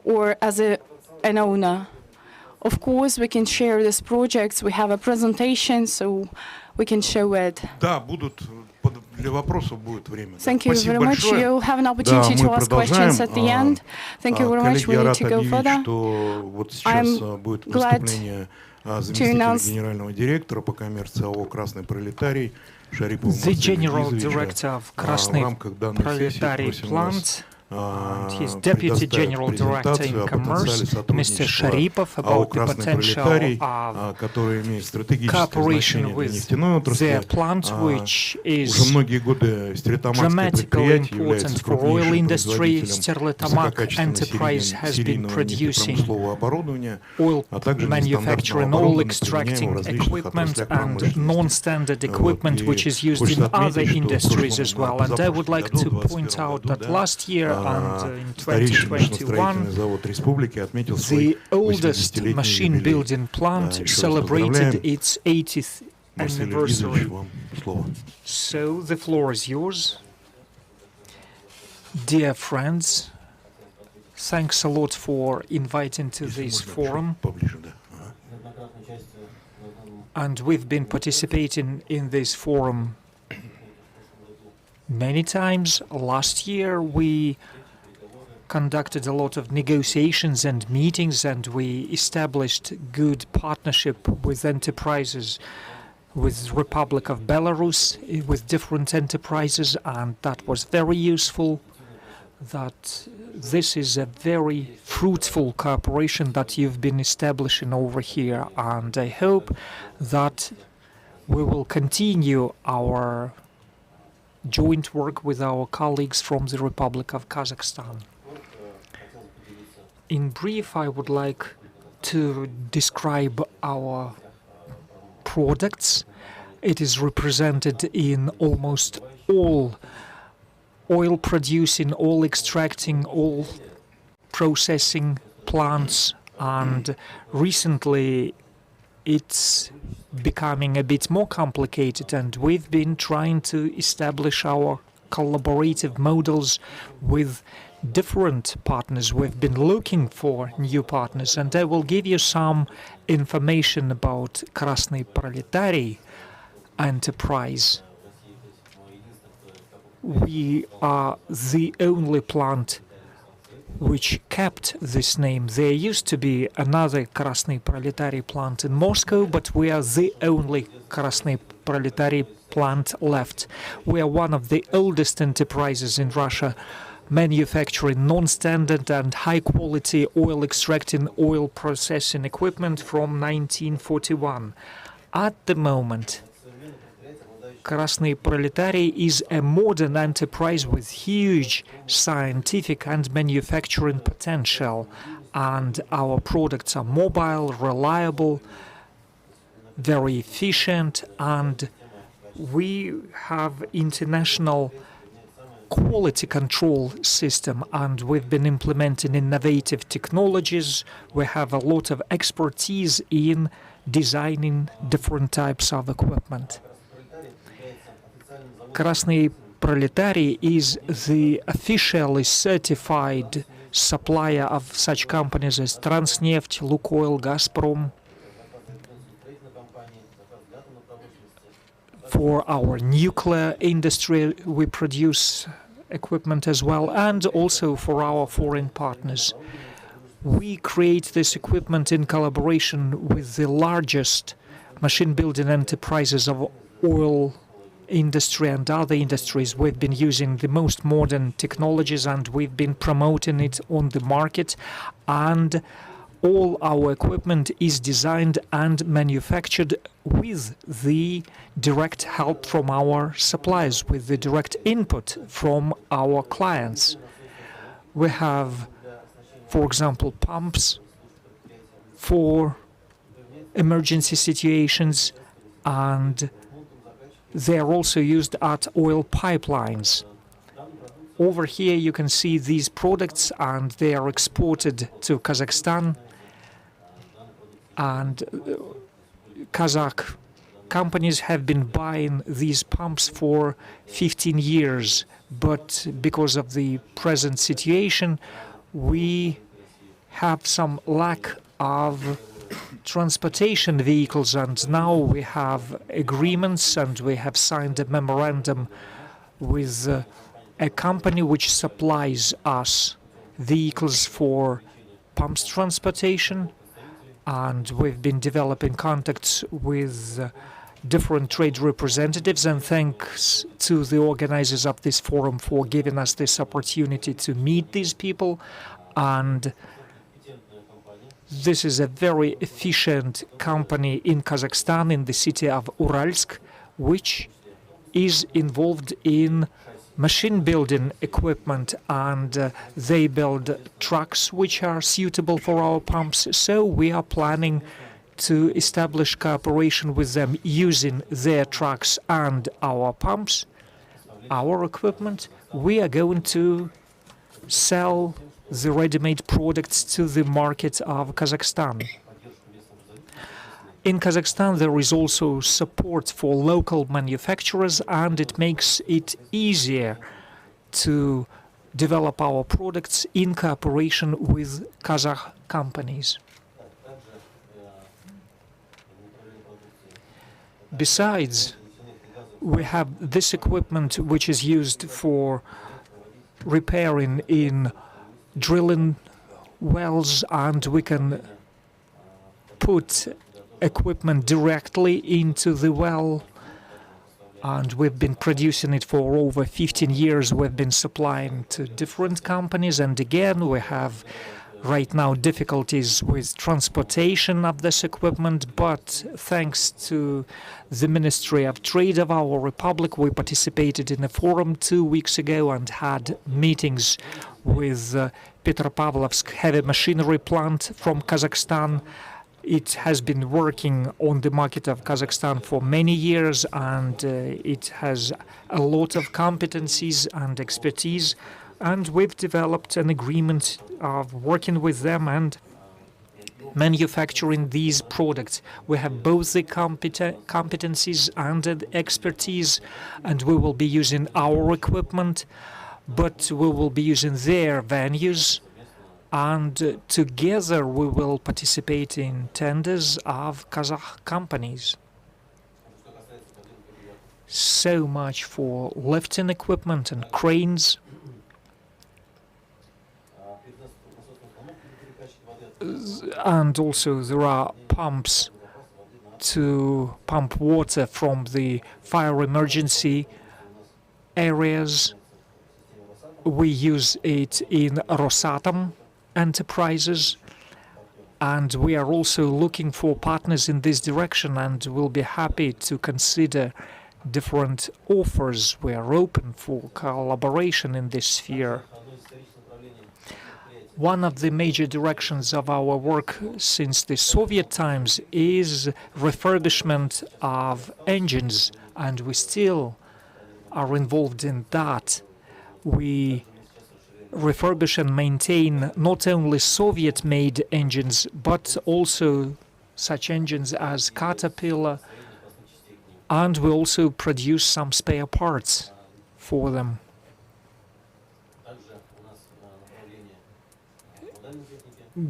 or as an owner. Of course, we can share these projects. We have a presentation, so we can show it. Для вопросов будет время. Thank you very much. You'll have an opportunity to ask questions at the end. Thank you very much. We need to go further. I'm glad to announce генерального директора по коммерции АО «Красный пролетарий» the General Director of Krasny Proletariy Plant and his Deputy General Director in Commerce, Mr. Sharipov, about the potential of cooperation with their plant, which is dramatically important for oil industry. Sterlitamak enterprise has been producing oil manufacturing, oil extracting equipment and non-standard equipment, which is used in other industries as well. And I would like to point out that last year and in 2021, the oldest machine-building plant celebrated its 80th anniversary. So the floor is yours. Dear friends, thanks a lot for inviting to this forum. And we've been participating in this forum many times. Last year we conducted a lot of negotiations and meetings, and we established good partnership with enterprises, with Republic of Belarus, with different enterprises, and that was very useful. That this is a very fruitful cooperation that you've been establishing over here, and I hope that we will continue our joint work with our colleagues from the Republic of Kazakhstan. In brief, I would like to describe our products. It is represented in almost all oil producing, oil extracting, oil processing plants, and recently it's becoming a bit more complicated, and we've been trying to establish our collaborative models with different partners. We've been looking for new partners, and I will give you some information about Krasny Proletariy enterprise. We are the only plant which kept this name. There used to be another Krasny Proletariy plant in Moscow, but we are the only Krasny Proletariy plant left. We are one of the oldest enterprises in Russia, manufacturing non-standard and high-quality oil extracting, oil processing equipment from 1941. At the moment, Krasny Proletariy is a modern enterprise with huge scientific and manufacturing potential, and our products are mobile, reliable, very efficient, and we have international quality control system, and we've been implementing innovative technologies. We have a lot of expertise in designing different types of equipment. Krasny Proletariy is the officially certified supplier of such companies as Transneft, Lukoil, Gazprom. For our nuclear industry, we produce equipment as well, and also for our foreign partners. We create this equipment in collaboration with the largest machine-building enterprises of oil industry and other industries. We've been using the most modern technologies, and we've been promoting it on the market, and all our equipment is designed and manufactured with the direct help from our suppliers, with the direct input from our clients. We have, for example, pumps for emergency situations, and they are also used at oil pipelines. Over here you can see these products, and they are exported to Kazakhstan, and Kazakh companies have been buying these pumps for 15 years, but because of the present situation, we have some lack of transportation vehicles, and now we have agreements, and we have signed a memorandum with a company which supplies us vehicles for pumps transportation, and we've been developing contacts with different trade representatives, and thanks to the organizers of this forum for giving us this opportunity to meet these people. And this is a very efficient company in Kazakhstan, in the city of Uralsk, which is involved in machine building equipment, and they build trucks which are suitable for our pumps. So we are planning to establish cooperation with them using their trucks and our pumps, our equipment. We are going to sell the ready-made products to the market of Kazakhstan. In Kazakhstan, there is also support for local manufacturers, and it makes it easier to develop our products in cooperation with Kazakh companies. Besides, we have this equipment which is used for repairing in drilling wells, and we can put equipment directly into the well, and we've been producing it for over 15 years. We've been supplying to different companies, and again we have right now difficulties with transportation of this equipment, but thanks to the Ministry of Trade of our Republic, we participated in a forum 2 weeks ago and had meetings with Petropavlovsk heavy machinery plant from Kazakhstan. It has been working on the market of Kazakhstan for many years, and it has a lot of competencies and expertise, and we've developed an agreement of working with them and manufacturing these products. We have both the competencies and the expertise, and we will be using our equipment, but we will be using their venues, and together we will participate in tenders of Kazakh companies. So much for lifting equipment and cranes. And also there are pumps to pump water from the fire emergency areas. We use it in Rosatom enterprises, and we are also looking for partners in this direction, and we'll be happy to consider different offers. We are open for collaboration in this sphere. One of the major directions of our work since the Soviet times is refurbishment of engines, and we still are involved in that. We refurbish and maintain not only Soviet-made engines, but also such engines as Caterpillar, and we also produce some spare parts for them.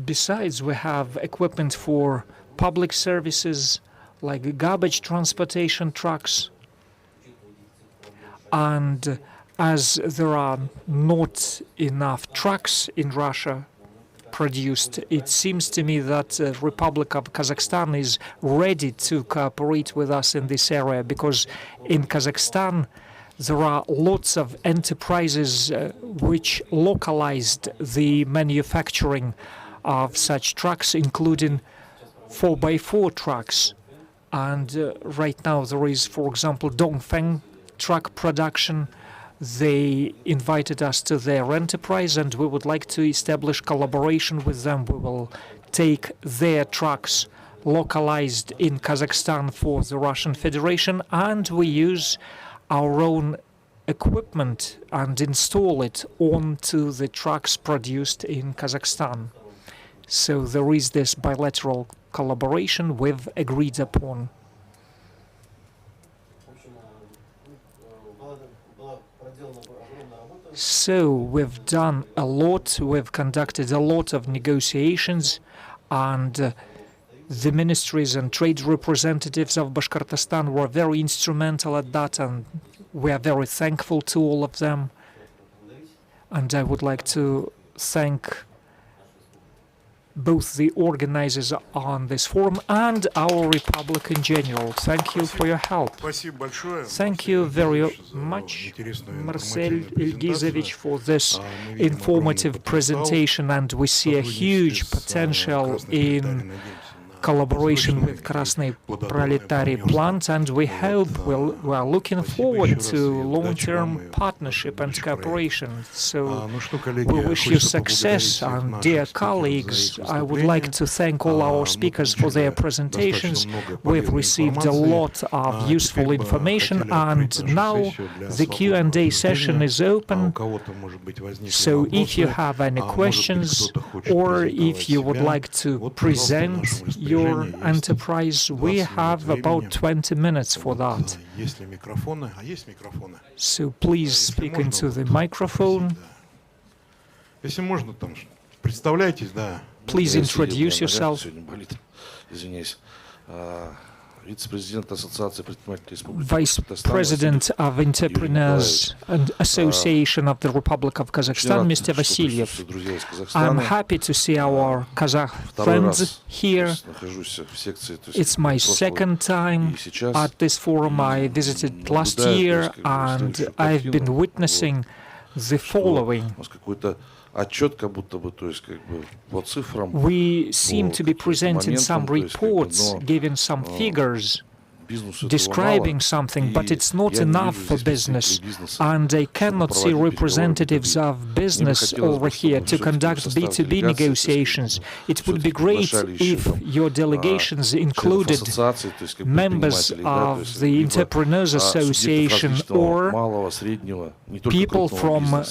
Besides, we have equipment for public services like garbage transportation trucks, and as there are not enough trucks in Russia produced, it seems to me that the Republic of Kazakhstan is ready to cooperate with us in this area, because in Kazakhstan there are lots of enterprises which localized the manufacturing of such trucks, including 4x4 trucks. And right now there is, for example, Dongfeng truck production. They invited us to their enterprise, and we would like to establish collaboration with them. We will take their trucks localized in Kazakhstan for the Russian Federation, and we use our own equipment and install it onto the trucks produced in Kazakhstan. So there is this bilateral collaboration we've agreed upon. So we've done a lot, we've conducted a lot of negotiations, and the ministries and trade representatives of Bashkortostan were very instrumental at that, and we are very thankful to all of them. And I would like to thank both the organizers on this forum and our Republic in general. Thank you for your help. Thank you very much, Marcel Ilgizovich, for this informative presentation, and we see a huge potential in collaboration with Krasny Proletariy plant, and we hope we are looking forward to long-term partnership and cooperation. So we wish you success, and dear colleagues, I would like to thank all our speakers for their presentations. We've received a lot of useful information, and now the Q&A session is open. So if you have any questions, or if you would like to present your enterprise, we have about 20 minutes for that. So please speak into the microphone. Please introduce yourself. Vice President of Entrepreneurs and Association of the Republic of Kazakhstan, Mr. Vasilyev. I'm happy to see our Kazakh friends here. It's my second time at this forum. I visited last year, and I've been witnessing the following. We seem to be presenting some reports, giving some figures, describing something, but it's not enough for business, and I cannot see representatives of business over here to conduct B2B negotiations. It would be great if your delegations included members of the Entrepreneurs Association or people from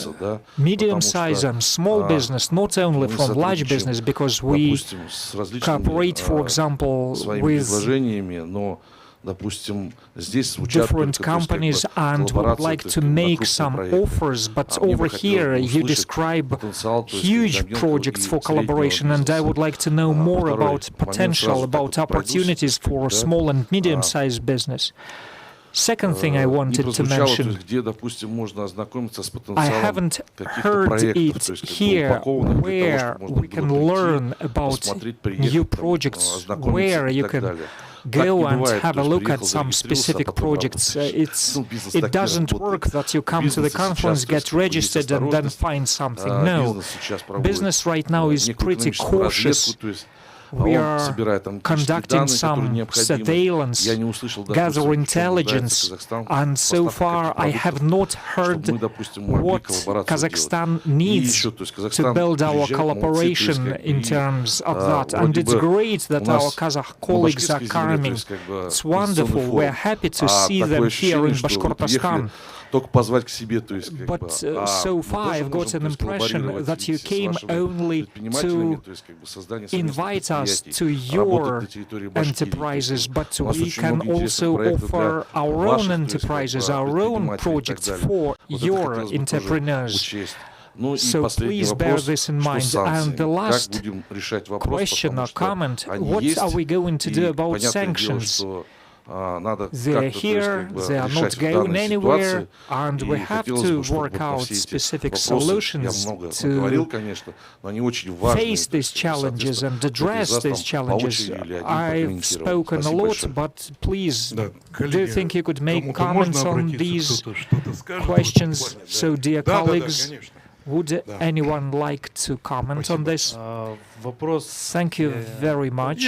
medium-sized and small business, not only from large business, because we cooperate, for example, with different companies, and we would like to make some offers, but over here you describe huge projects for collaboration, and I would like to know more about potential, about opportunities for small and medium-sized business. Second thing I wanted to mention, I haven't heard it here, where we can learn about new projects, where you can go and have a look at some specific projects. It doesn't work that you come to the conference, get registered, and then find something. No. Business right now is pretty cautious. We are conducting some surveillance, gather intelligence, and so far I have not heard what Kazakhstan needs to build our collaboration in terms of that. And it's great that our Kazakh colleagues are coming. It's wonderful. We're happy to see them here in Bashkortostan. But so far I've got an impression that you came only to invite us to your enterprises, but we can also offer our own enterprises, our own projects for your entrepreneurs. So please bear this in mind. And the last question or comment, what are we going to do about sanctions? They're here, they are not going anywhere, and we have to work out specific solutions to face these challenges and address these challenges. I've spoken a lot, but please, do you think you could make comments on these questions? So, dear colleagues, would anyone like to comment on this? Thank you very much.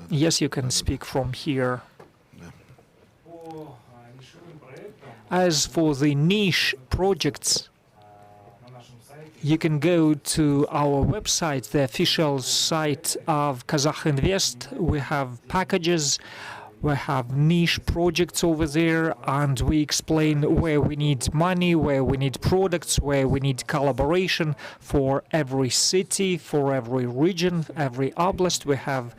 Yes, you can speak from here. As for the niche projects, you can go to our website, the official site of Kazakh Invest. We have packages. We have niche projects over there, and we explain where we need money, where we need products, where we need collaboration for every city, for every region, every oblast. We have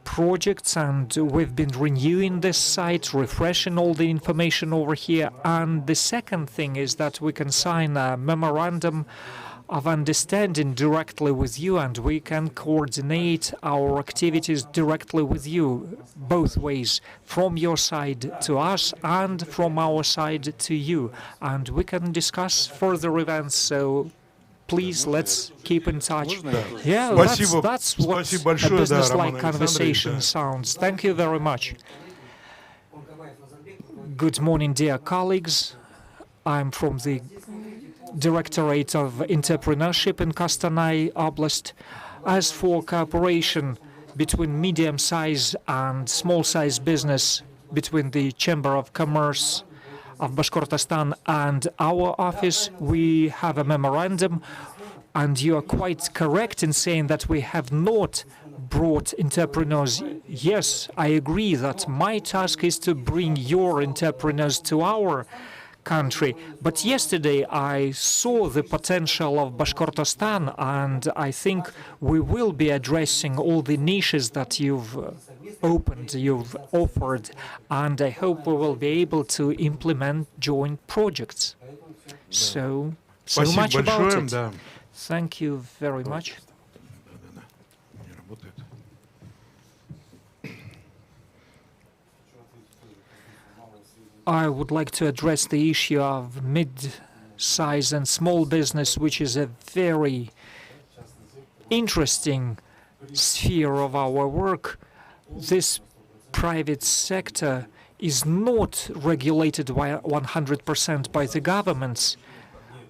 projects, and we've been renewing this site, refreshing all the information over here. And the second thing is that we can sign a memorandum of understanding directly with you, and we can coordinate our activities directly with you, both ways, from your side to us and from our side to you, and we can discuss further events. So please, let's keep in touch. Yeah, that's what a business-like conversation sounds. Thank you very much. Good morning, dear colleagues. I'm from the Directorate of Entrepreneurship in Kostanay Oblast. As for cooperation between medium-sized and small-sized business, between the Chamber of Commerce of Bashkortostan and our office, we have a memorandum, and you are quite correct in saying that we have not brought entrepreneurs. Yes, I agree that my task is to bring your entrepreneurs to our country. But yesterday I saw the potential of Bashkortostan, and I think we will be addressing all the niches that you've opened, you've offered, and I hope we will be able to implement joint projects. So much about it. Thank you very much. I would like to address the issue of mid-size and small business, which is a very interesting sphere of our work. This private sector is not regulated 100% by the governments.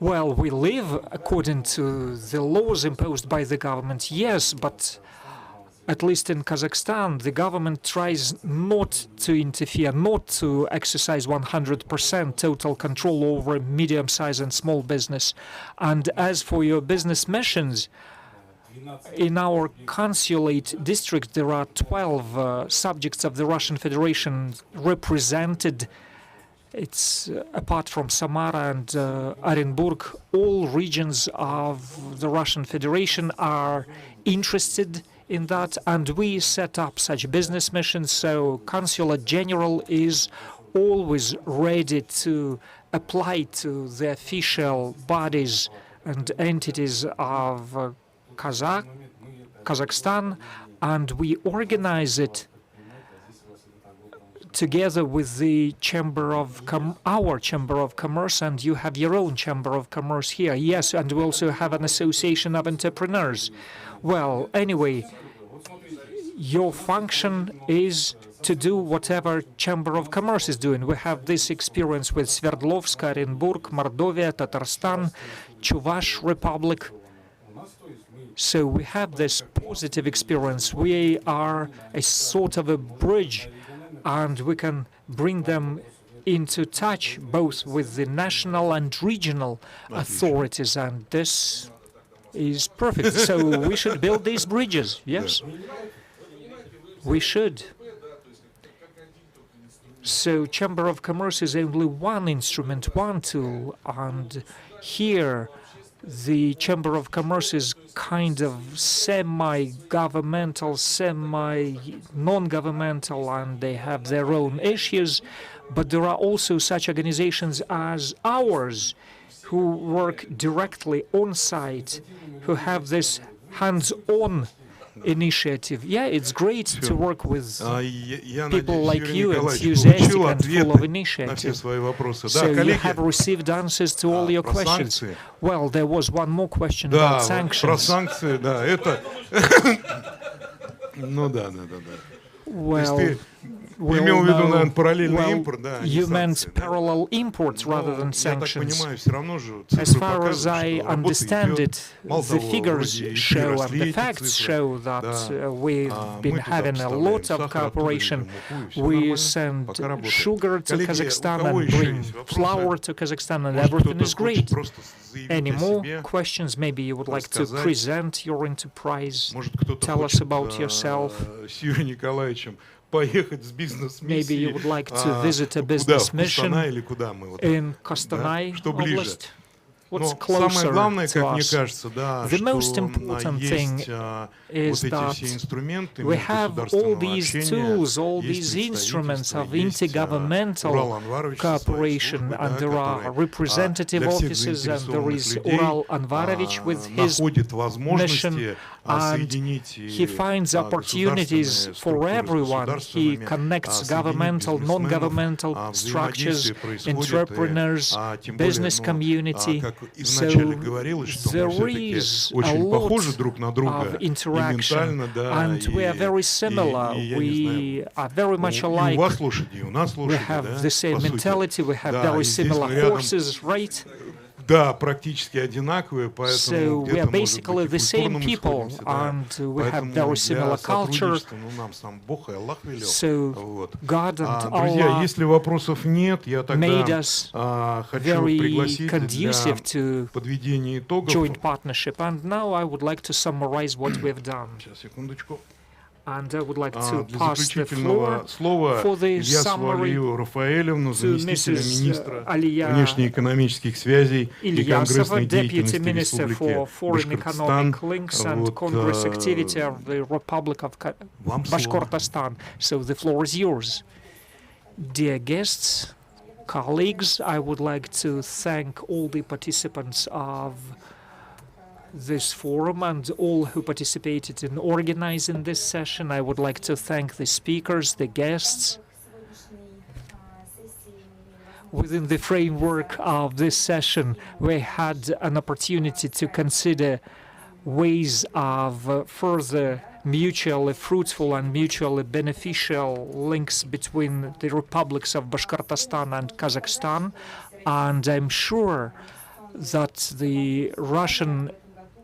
Well, we live according to the laws imposed by the government, yes, but at least in Kazakhstan, the government tries not to interfere, not to exercise 100% total control over medium-sized and small business. And as for your business missions, in our consulate district, there are 12 subjects of the Russian Federation represented. It's apart from Samara and Orenburg, all regions of the Russian Federation are interested in that, and we set up such business missions, so Consulate General is always ready to apply to the official bodies and entities of Kazakhstan, and we organize it together with the our Chamber of Commerce, and you have your own Chamber of Commerce here. Yes, and we also have an association of entrepreneurs. Well, anyway, your function is to do whatever Chamber of Commerce is doing. We have this experience with Sverdlovsk, Orenburg, Mordovia, Tatarstan, Chuvash Republic. So we have this positive experience. We are a sort of a bridge, and we can bring them into touch both with the national and regional authorities, and this is perfect. So we should build these bridges, yes? We should. So Chamber of Commerce is only one instrument, one tool, and here the Chamber of Commerce is kind of semi-governmental, semi-non-governmental, and they have their own issues. But there are also such organizations as ours who work directly on-site, who have this hands-on initiative. Yeah, it's great to work with people like you, enthusiastic and full of initiative. So you have received answers to all your questions. Well, there was one more question about sanctions. Well, you meant parallel imports rather than sanctions. As far as I understand it, the figures show and the facts show that we've been having a lot of cooperation. We send sugar to Kazakhstan and bring flour to Kazakhstan, and everything is great. Any more questions? Maybe you would like to present your enterprise, tell us about yourself. Maybe you would like to visit a business mission in Kostanay Oblast. What's closer to us? The most important thing is that we have all these tools, all these instruments of intergovernmental cooperation, and there are representative offices, and there is Ural Anvarovich with his mission, and he finds opportunities for everyone. He connects governmental, non-governmental structures, entrepreneurs, business community. So there is a lot of interaction, and we are very similar. We are very much alike. We have the same mentality, we have very similar horses, right? So we are basically the same people, and we have very similar culture. So God and Allah made us very conducive to joint partnership. And now I would like to summarize what we've done. And I would like to pass the floor for the summary to Mrs. Aliya Ilyasova, Deputy Minister for Foreign Economic Links and Congress Activity of the Republic of Bashkortostan. So the floor is yours. Dear guests, colleagues, I would like to thank all the participants of this forum and all who participated in organizing this session. I would like to thank the speakers, the guests. Within the framework of this session, we had an opportunity to consider ways of further mutually fruitful and mutually beneficial links between the republics of Bashkortostan and Kazakhstan. And I'm sure that the Russian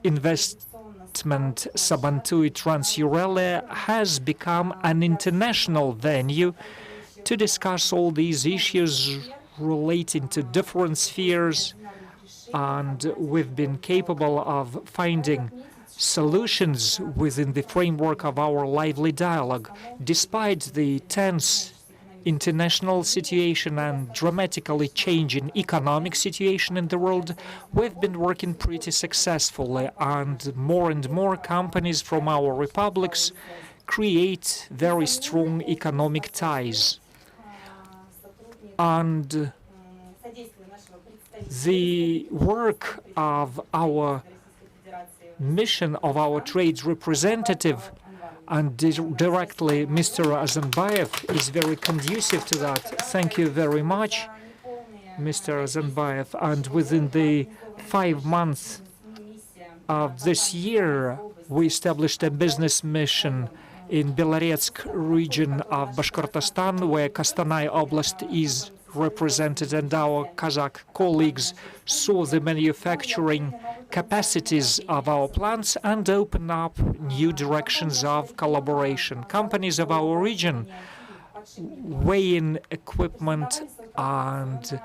investment Sabantui Trans-Ural has become an international venue to discuss all these issues relating to different spheres, and we've been capable of finding solutions within the framework of our lively dialogue. Despite the tense international situation and dramatically changing economic situation in the world, we've been working pretty successfully, and more companies from our republics create very strong economic ties. And the work of our mission, of our trade representative, and directly Mr. Azanbayev is very conducive to that. Thank you very much, Mr. Azanbayev. And within the 5 months of this year, we established a business mission in Beloretsk region of Bashkortostan, where Kostanay Oblast is represented, and our Kazakh colleagues saw the manufacturing capacities of our plants and opened up new directions of collaboration. Companies of our region, weighing equipment and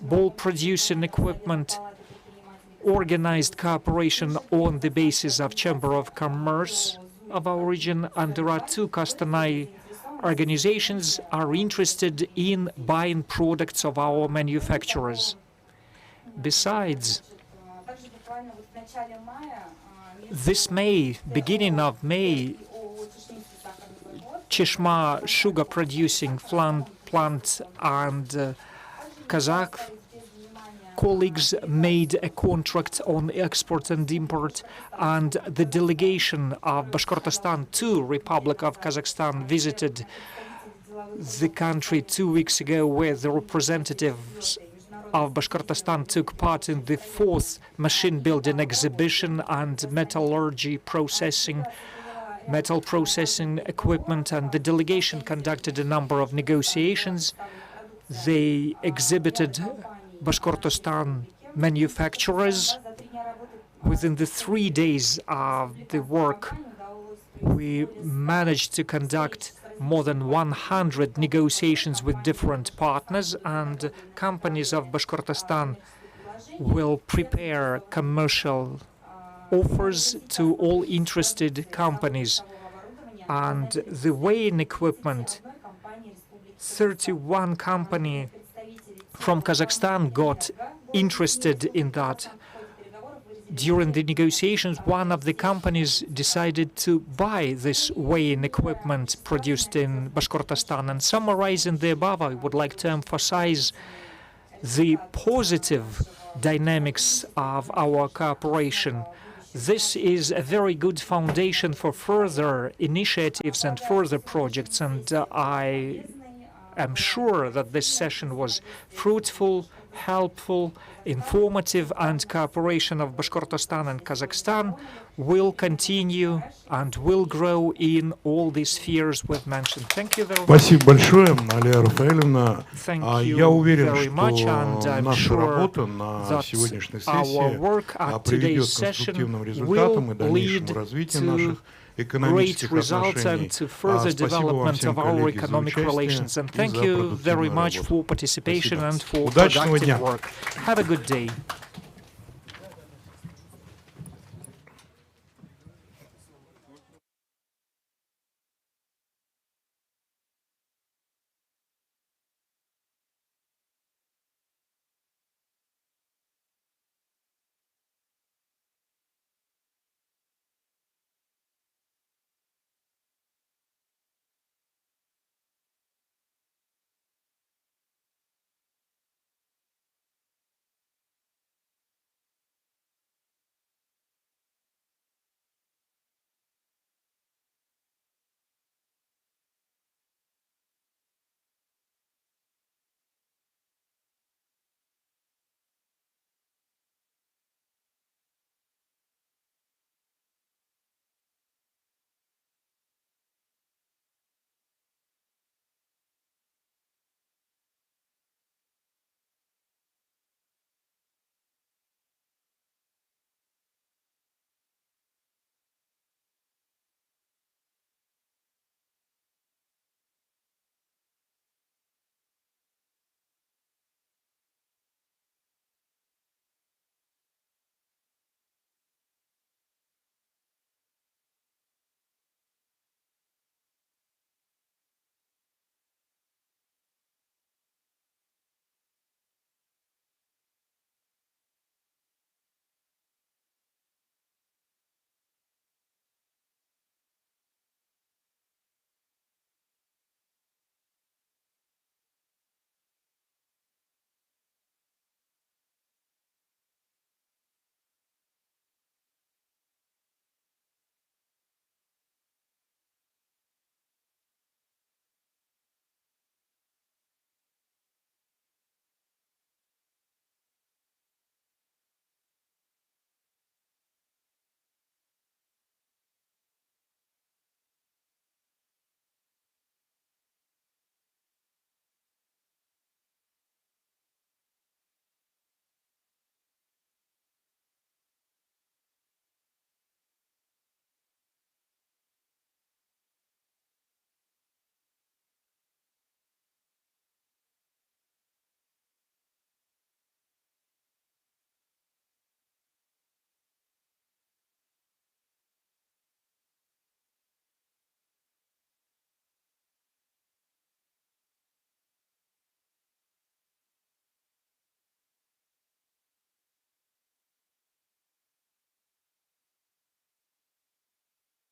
ball producing equipment, organized cooperation on the basis of Chamber of Commerce of our region, and there are two Kostanay organizations are interested in buying products of our manufacturers. Besides, this May, beginning of May, Chishma sugar producing plant and Kazakh colleagues made a contract on export and import, and the delegation of Bashkortostan to Republic of Kazakhstan visited the country 2 weeks ago, where the representatives of Bashkortostan took part in the 4th machine building exhibition and metallurgy processing, metal processing equipment, and the delegation conducted a number of negotiations. They exhibited Bashkortostan manufacturers. Within the 3 days of the work, we managed to conduct more than 100 negotiations with different partners, and companies of Bashkortostan will prepare commercial offers to all interested companies. And the weighing equipment, 31 companies from Kazakhstan got interested in that. During the negotiations, one of the companies decided to buy this weighing equipment produced in Bashkortostan. And summarizing the above, I would like to emphasize the positive dynamics of our cooperation. This is a very good foundation for further initiatives and further projects, and I am sure that this session was fruitful, helpful, informative, and cooperation of Bashkortostan and Kazakhstan will continue and will grow in all these spheres we've mentioned. Thank you very much. Спасибо большое, Алия Рафаэльевна. Я уверен, что наша работа на сегодняшней сессии приведет к конструктивным результатам и дальнейшему развитию наших great results and to further development of our economic relations. And thank you very much for participation and for productive work. Have a good day.